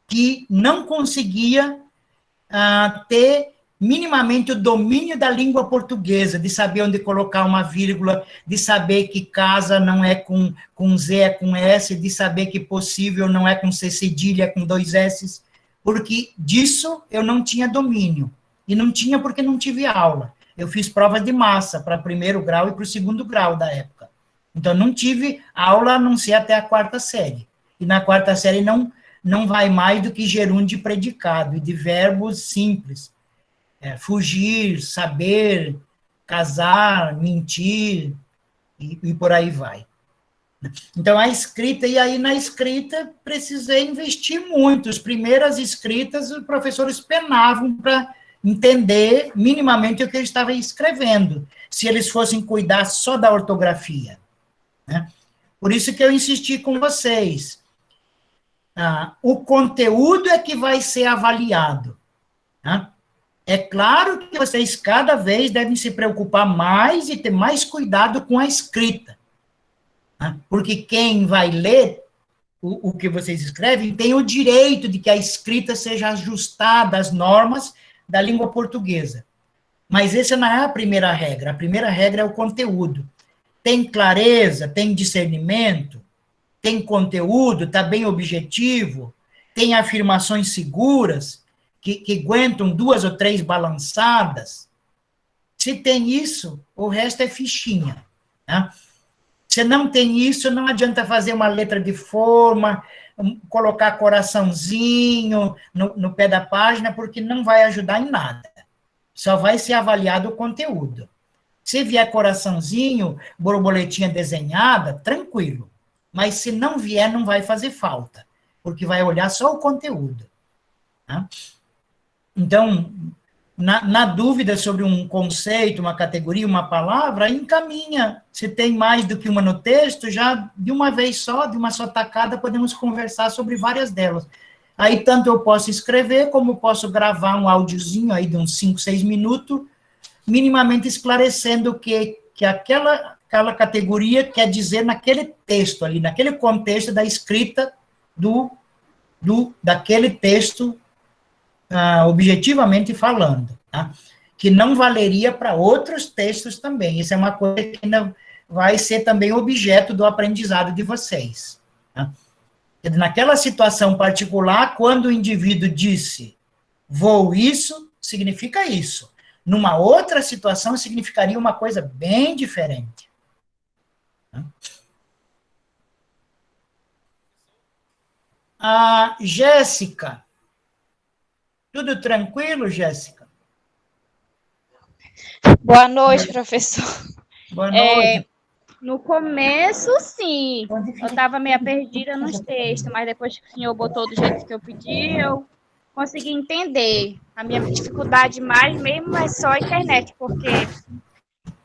que não conseguia ter minimamente o domínio da língua portuguesa, de saber onde colocar uma vírgula, de saber que casa não é com Z, é com S, de saber que possível não é com C cedilha, é com 2 S, porque disso eu não tinha domínio. E não tinha porque não tive aula. Eu fiz provas de massa para o 1º grau e para o 2º grau da época. Então, não tive aula a não ser até a 4ª série. E na 4ª série não vai mais do que gerúndio de predicado e de verbos simples. Fugir, saber, casar, mentir, e por aí vai. Então, a escrita, e aí na escrita precisei investir muito. As primeiras escritas, os professores penavam para entender minimamente o que eu estava escrevendo, se eles fossem cuidar só da ortografia. Né? Por isso que eu insisti com vocês. O conteúdo é que vai ser avaliado. Né? É claro que vocês cada vez devem se preocupar mais e ter mais cuidado com a escrita. Né? Porque quem vai ler o que vocês escrevem tem o direito de que a escrita seja ajustada às normas da língua portuguesa. Mas essa não é a primeira regra. A primeira regra é o conteúdo. Tem clareza, tem discernimento, tem conteúdo, está bem objetivo, tem afirmações seguras, que aguentam 2 ou 3 balançadas. Se tem isso, o resto é fichinha. Né? Se não tem isso, não adianta fazer uma letra de forma, colocar coraçãozinho no pé da página, porque não vai ajudar em nada. Só vai ser avaliado o conteúdo. Se vier coraçãozinho, borboletinha desenhada, tranquilo. Mas se não vier, não vai fazer falta, porque vai olhar só o conteúdo. Né? Então, na dúvida sobre um conceito, uma categoria, uma palavra, encaminha. Se tem mais do que uma no texto, já de uma vez só, de uma só tacada, podemos conversar sobre várias delas. Aí, tanto eu posso escrever, como posso gravar um áudiozinho aí de uns 5, 6 minutos, minimamente esclarecendo o que aquela categoria quer dizer naquele texto ali, naquele contexto da escrita daquele texto, objetivamente falando, tá? Que não valeria para outros textos também. Isso é uma coisa que ainda vai ser também objeto do aprendizado de vocês. Tá? Naquela situação particular, quando o indivíduo disse vou isso, significa isso. Numa outra situação, significaria uma coisa bem diferente. Tá? Jéssica. Tudo tranquilo, Jéssica? Boa noite, professor. Boa noite. No começo, sim. Eu estava meio perdida nos textos, mas depois que o senhor botou do jeito que eu pedi, eu consegui entender. A minha dificuldade mais mesmo é só a internet, porque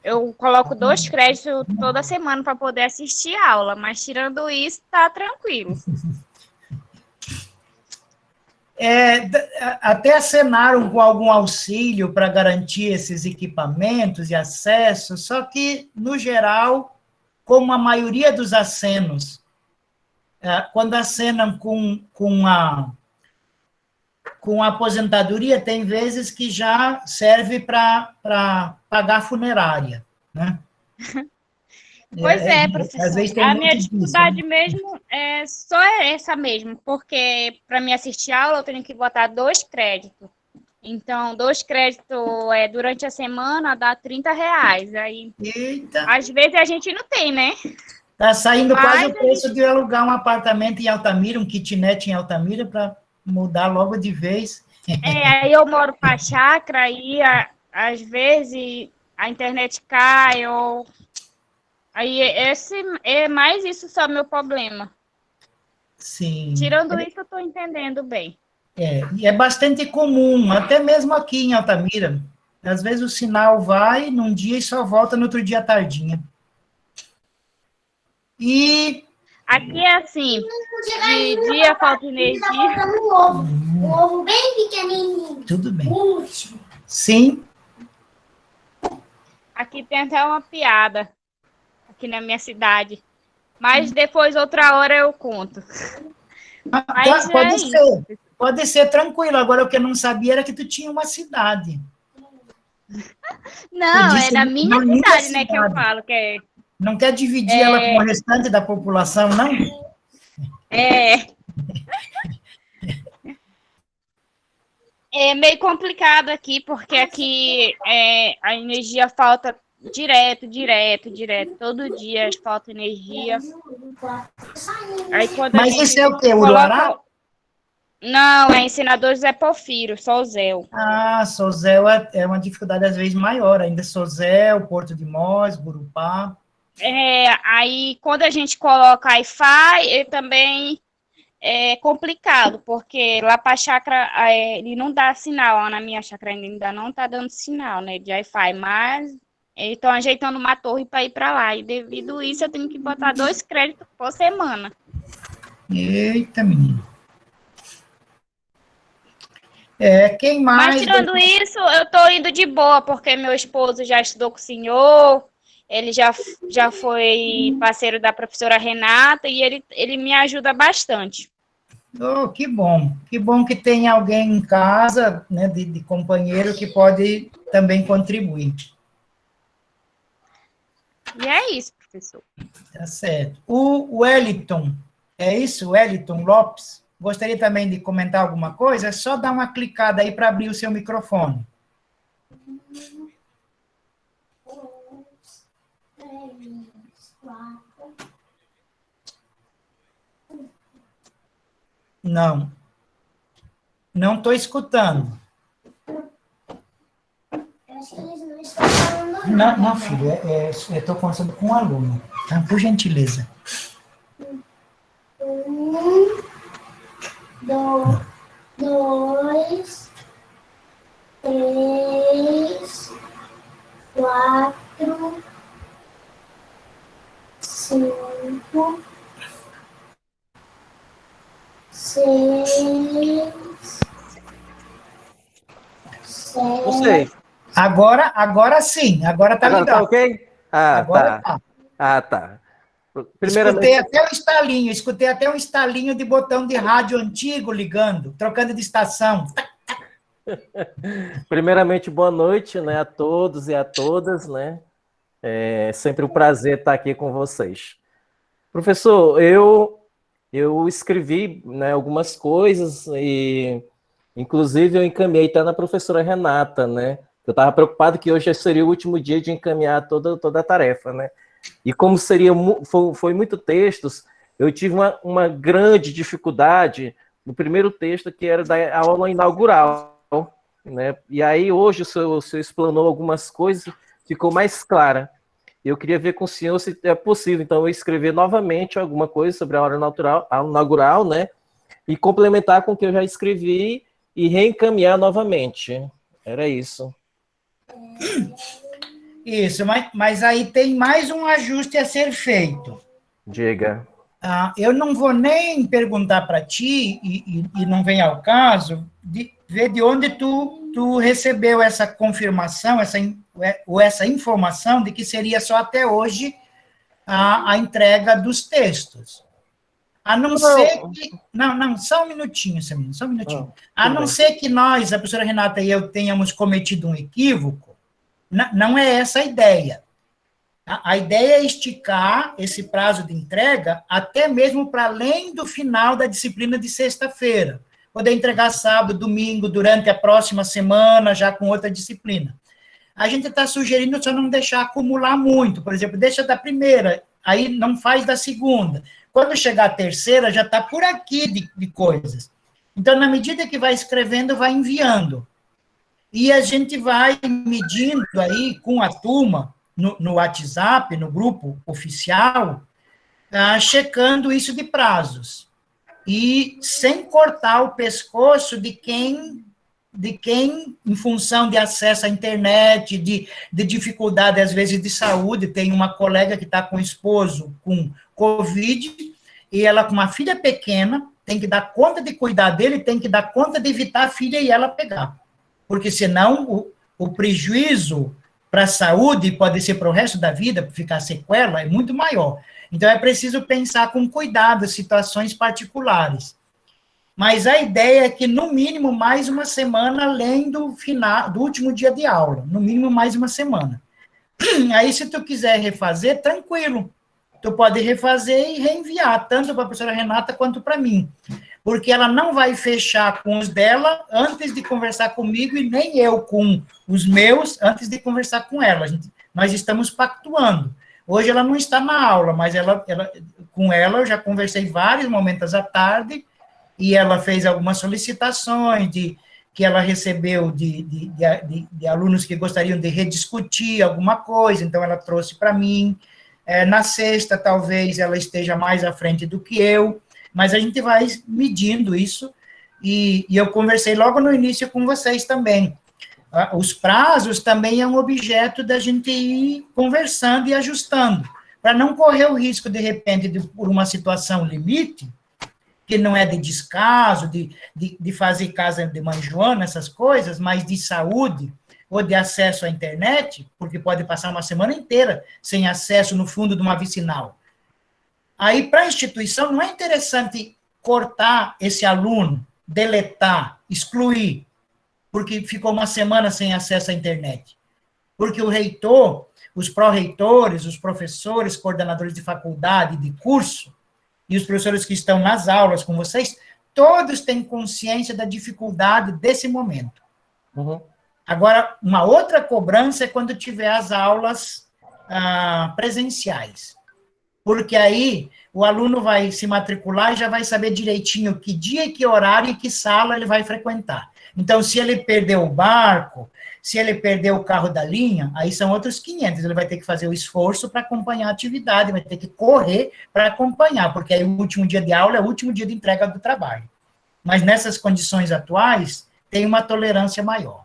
eu coloco 2 créditos toda semana para poder assistir a aula, mas tirando isso, tá tranquilo. Até acenaram com algum auxílio para garantir esses equipamentos e acesso, só que, no geral, como a maioria dos acenos, quando acenam com a aposentadoria, tem vezes que já serve para pagar a funerária, né? Pois é, Às professor. vezes tem A muito minha disso, dificuldade né? mesmo é só essa mesmo, porque para me assistir aula eu tenho que botar 2 créditos. Então, 2 créditos durante a semana dá R$ 30. Aí, Eita, às vezes a gente não tem, né? tá saindo quase Mas o preço de alugar um apartamento em Altamira, um kitnet em Altamira, para mudar logo de vez. aí eu moro para chácara e às vezes a internet cai, ou aí esse é mais isso só meu problema. Sim. Tirando isso, eu estou entendendo bem. E é bastante comum, até mesmo aqui em Altamira. Às vezes o sinal vai num dia e só volta no outro dia à tardinha. E Aqui é assim, de dia falta energia. Um ovo bem pequenininho. Tudo bem. Sim. Aqui tem até uma piada, aqui na minha cidade. Mas depois, outra hora, eu conto. Mas é isso. Pode ser tranquilo. Agora, o que eu não sabia era que tu tinha uma cidade. Não, é na minha cidade, né, que eu falo. Não quer dividir ela com o restante da população, não? É meio complicado aqui, porque aqui a energia falta direto. Todo dia falta energia. Aí, quando Mas esse é o quê? Uruará? Não, é Senador José Porfírio, Sozel. Ah, Sozel é uma dificuldade às vezes maior. Ainda Sozel, Porto de Mós, Gurupá. Aí, quando a gente coloca Wi-Fi, ele também é complicado, porque lá para a chácara ele não dá sinal. Ó, na minha chácara ainda não está dando sinal, né, de Wi-Fi, mas eles estão ajeitando uma torre para ir para lá. E devido a isso, eu tenho que botar 2 créditos por semana. Eita, menino. Quem mais? Mas tirando isso, eu estou indo de boa, porque meu esposo já estudou com o senhor, ele já foi parceiro da professora Renata, e ele me ajuda bastante. Oh, que bom. Que bom que tem alguém em casa, né, de companheiro que pode também contribuir. E é isso, professor. Tá certo. O Wellington, é isso? Wellington Lopes? Gostaria também de comentar alguma coisa? É só dar uma clicada aí para abrir o seu microfone. Não. Não estou escutando. Não, filho, eu estou conversando com um aluno. Tá? Por gentileza. 1, 2, 3, 4, 5, 6, 7. Agora sim, agora tá Agora legal. tá ok? Agora tá. Tá. Escutei até um estalinho de botão de rádio antigo ligando, trocando de estação. Primeiramente, boa noite, né, a todos e a todas, né? É sempre um prazer estar aqui com vocês. Professor, eu escrevi, né, algumas coisas e, inclusive, eu encaminhei até na professora Renata, né? Eu estava preocupado que hoje seria o último dia de encaminhar toda a tarefa, né? E como foi muito textos, eu tive uma grande dificuldade no primeiro texto, que era da aula inaugural, né? E aí hoje o senhor explanou algumas coisas, ficou mais clara. Eu queria ver com o senhor se é possível, então, eu escrever novamente alguma coisa sobre a aula inaugural, né? E complementar com o que eu já escrevi e reencaminhar novamente. Era isso. Isso, mas aí tem mais um ajuste a ser feito. Diga. Eu não vou nem perguntar para ti, e não vem ao caso, ver de onde tu recebeu essa confirmação, essa informação de que seria só até hoje a entrega dos textos. A não ser que... Não, só um minutinho, Samir, só um minutinho. A não ser que nós, a professora Renata e eu, tenhamos cometido um equívoco, não é essa a ideia. A ideia é esticar esse prazo de entrega até mesmo para além do final da disciplina de sexta-feira. Poder entregar sábado, domingo, durante a próxima semana, já com outra disciplina. A gente está sugerindo só não deixar acumular muito. Por exemplo, deixa da primeira, aí não faz da segunda. Quando chegar a terceira, já está por aqui de coisas. Então, na medida que vai escrevendo, vai enviando. E a gente vai medindo aí com a turma, no WhatsApp, no grupo oficial, checando isso de prazos. E sem cortar o pescoço de quem, em função de acesso à internet, de dificuldade, às vezes, de saúde, tem uma colega que está com o esposo com Covid, e ela com uma filha pequena, tem que dar conta de cuidar dele, tem que dar conta de evitar a filha e ela pegar. Porque senão o prejuízo para a saúde, pode ser para o resto da vida, ficar sequela, é muito maior. Então, é preciso pensar com cuidado situações particulares. Mas a ideia é que, no mínimo, mais uma semana, além do último dia de aula. No mínimo, mais uma semana. Aí, se tu quiser refazer, tranquilo. Tu pode refazer e reenviar, tanto para a professora Renata quanto para mim. Porque ela não vai fechar com os dela antes de conversar comigo e nem eu com os meus antes de conversar com ela. Nós estamos pactuando. Hoje ela não está na aula, mas com ela eu já conversei vários momentos à tarde e ela fez algumas solicitações que ela recebeu de alunos que gostariam de rediscutir alguma coisa, então ela trouxe para mim. Na sexta, talvez ela esteja mais à frente do que eu, mas a gente vai medindo isso, e eu conversei logo no início com vocês também. Os prazos também é um objeto da gente ir conversando e ajustando, para não correr o risco, de repente, por uma situação limite, que não é de descaso, de fazer casa de mãe Joana, essas coisas, mas de saúde, ou de acesso à internet, porque pode passar uma semana inteira sem acesso no fundo de uma vicinal. Aí, para a instituição, não é interessante cortar esse aluno, deletar, excluir, porque ficou uma semana sem acesso à internet. Porque o reitor, os pró-reitores, os professores, coordenadores de faculdade, de curso, e os professores que estão nas aulas com vocês, todos têm consciência da dificuldade desse momento. Uhum. Agora, uma outra cobrança é quando tiver as aulas presenciais. Porque aí o aluno vai se matricular e já vai saber direitinho que dia, que horário e que sala ele vai frequentar. Então, se ele perdeu o barco, se ele perdeu o carro da linha, aí são outros 500. Ele vai ter que fazer o esforço para acompanhar a atividade, vai ter que correr para acompanhar, porque aí o último dia de aula é o último dia de entrega do trabalho. Mas nessas condições atuais, tem uma tolerância maior.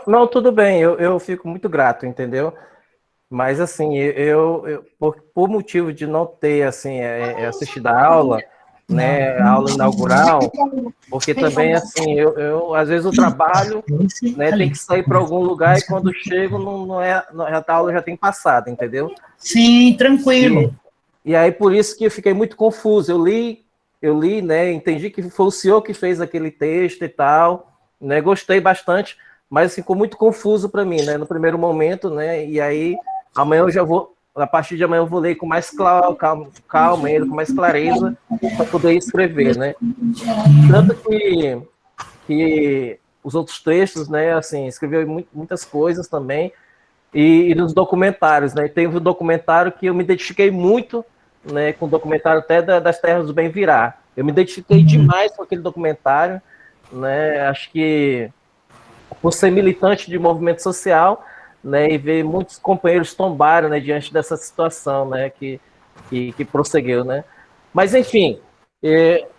Não, tudo bem, eu fico muito grato, entendeu? Mas, assim, por motivo de não ter, assim, assistido a aula, né, a aula inaugural, porque também, assim, eu às vezes, o trabalho, né, tem que sair para algum lugar e quando chego, a aula já tem passado, entendeu? Sim, tranquilo. E aí, por isso que eu fiquei muito confuso. Eu li, né, entendi que foi o senhor que fez aquele texto e tal, né, gostei bastante, mas ficou muito confuso para mim, né, no primeiro momento, né, e aí, amanhã eu já vou, a partir de amanhã eu vou ler com mais calma, com mais clareza, para poder escrever, né. Tanto que os outros textos, né, assim, escreveu muitas coisas também, e nos documentários, né, teve um documentário que eu me identifiquei muito, né, com o documentário até das Terras do Bem Virá. Eu me identifiquei demais com aquele documentário, né, acho que por ser militante de movimento social, né, e ver muitos companheiros tombarem, né, diante dessa situação, né, que prosseguiu, né. Mas, enfim,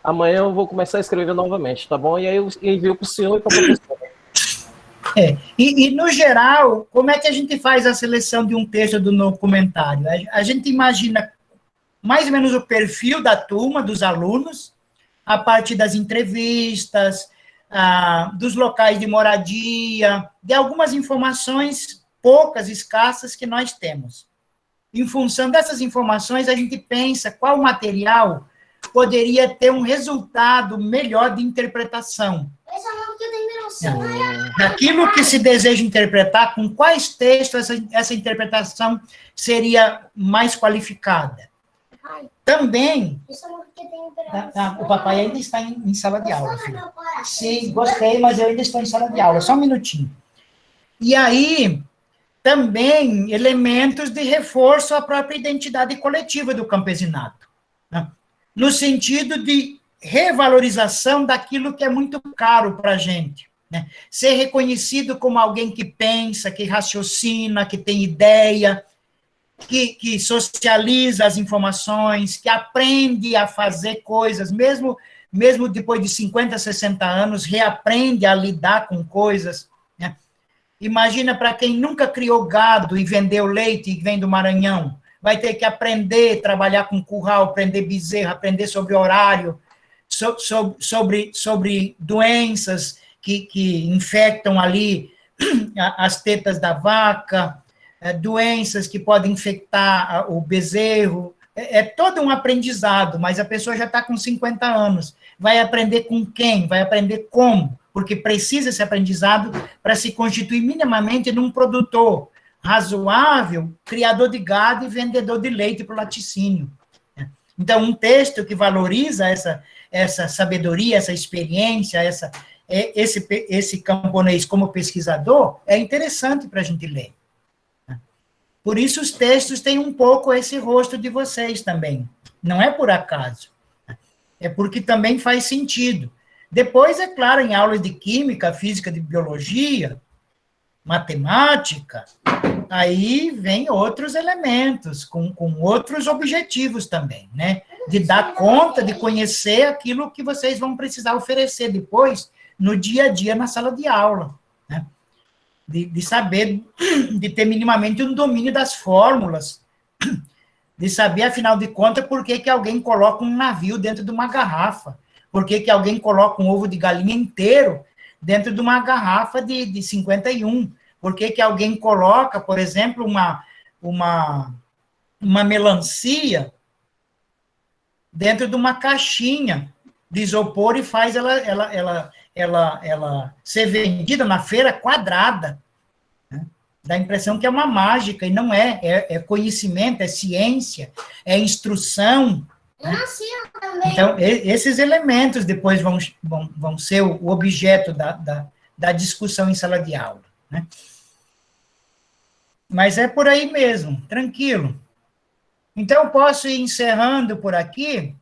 amanhã eu vou começar a escrever novamente, tá bom? E aí eu envio para o senhor e para a professora. E, no geral, como é que a gente faz a seleção de um texto do documentário? A gente imagina mais ou menos o perfil da turma, dos alunos, a partir das entrevistas, dos locais de moradia, de algumas informações poucas, escassas, que nós temos. Em função dessas informações, a gente pensa qual material poderia ter um resultado melhor de interpretação. Daquilo que se deseja interpretar, com quais textos essa interpretação seria mais qualificada. Também, o papai ainda está em sala de aula, filho. Sim, gostei, mas eu ainda estou em sala de aula, só um minutinho. E aí, também, elementos de reforço à própria identidade coletiva do campesinato, né? No sentido de revalorização daquilo que é muito caro para a gente, né? Ser reconhecido como alguém que pensa, que raciocina, que tem ideia, que socializa as informações, que aprende a fazer coisas, mesmo depois de 50, 60 anos, reaprende a lidar com coisas, né? Imagina para quem nunca criou gado e vendeu leite e vem do Maranhão, vai ter que aprender a trabalhar com curral, aprender bezerro, aprender sobre horário, sobre doenças que infectam ali as tetas da vaca, doenças que podem infectar o bezerro. É todo um aprendizado, mas a pessoa já está com 50 anos. Vai aprender com quem? Vai aprender como? Porque precisa esse aprendizado para se constituir minimamente num produtor razoável, criador de gado e vendedor de leite para o laticínio. Então, um texto que valoriza essa sabedoria, essa experiência, esse camponês como pesquisador, é interessante para a gente ler. Por isso, os textos têm um pouco esse rosto de vocês também. Não é por acaso. É porque também faz sentido. Depois, é claro, em aulas de química, física, de biologia, matemática, aí vem outros elementos, com outros objetivos também, né? De dar conta, de conhecer aquilo que vocês vão precisar oferecer depois, no dia a dia, na sala de aula, né? De saber, de ter minimamente um domínio das fórmulas, de saber, afinal de contas, por que alguém coloca um navio dentro de uma garrafa, por que alguém coloca um ovo de galinha inteiro dentro de uma garrafa de 51, por que alguém coloca, por exemplo, uma melancia dentro de uma caixinha de isopor e faz ela ser vendida na feira quadrada, né? Dá a impressão que é uma mágica, e não é. É conhecimento, é ciência, é instrução. Né? Então, esses elementos depois vão ser o objeto da discussão em sala de aula, né? Mas é por aí mesmo, tranquilo. Então, eu posso ir encerrando por aqui.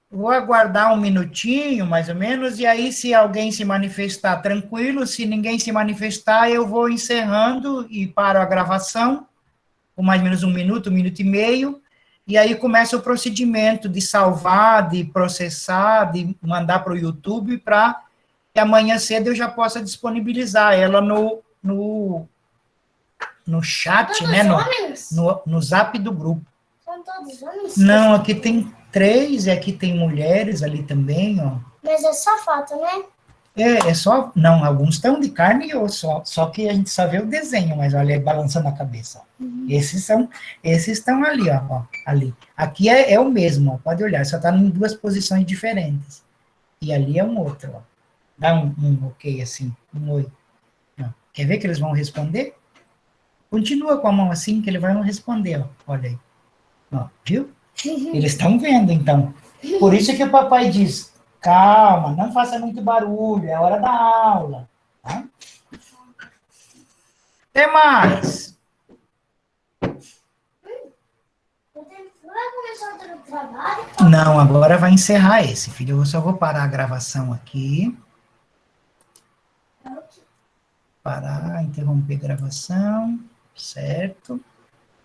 Vou aguardar um minutinho, mais ou menos, e aí, se alguém se manifestar, tranquilo. Se ninguém se manifestar, eu vou encerrando e paro a gravação, com mais ou menos um minuto e meio, e aí começa o procedimento de salvar, de processar, de mandar para o YouTube, para que amanhã cedo eu já possa disponibilizar ela no chat, né, no zap do grupo. São todos homens? Não, aqui tem 3, e aqui tem mulheres ali também, ó. Mas é só foto, né? É só, não, alguns estão de carne e osso, só que a gente só vê o desenho, mas olha aí, balançando a cabeça, ó. Esses estão ali, ó, ali. Aqui é o mesmo, ó, pode olhar, só está em 2 posições diferentes. E ali é um outro, ó. Dá um ok, assim, um oi. Ó. Quer ver que eles vão responder? Continua com a mão assim, que ele vai responder, ó. Olha aí. Ó, viu? Eles estão vendo, então. Por isso que o papai diz, calma, não faça muito barulho, é hora da aula. Tá? Até mais. Vai começar outro trabalho? Não, agora vai encerrar esse, filho. Eu só vou parar a gravação aqui. Parar, interromper a gravação, certo?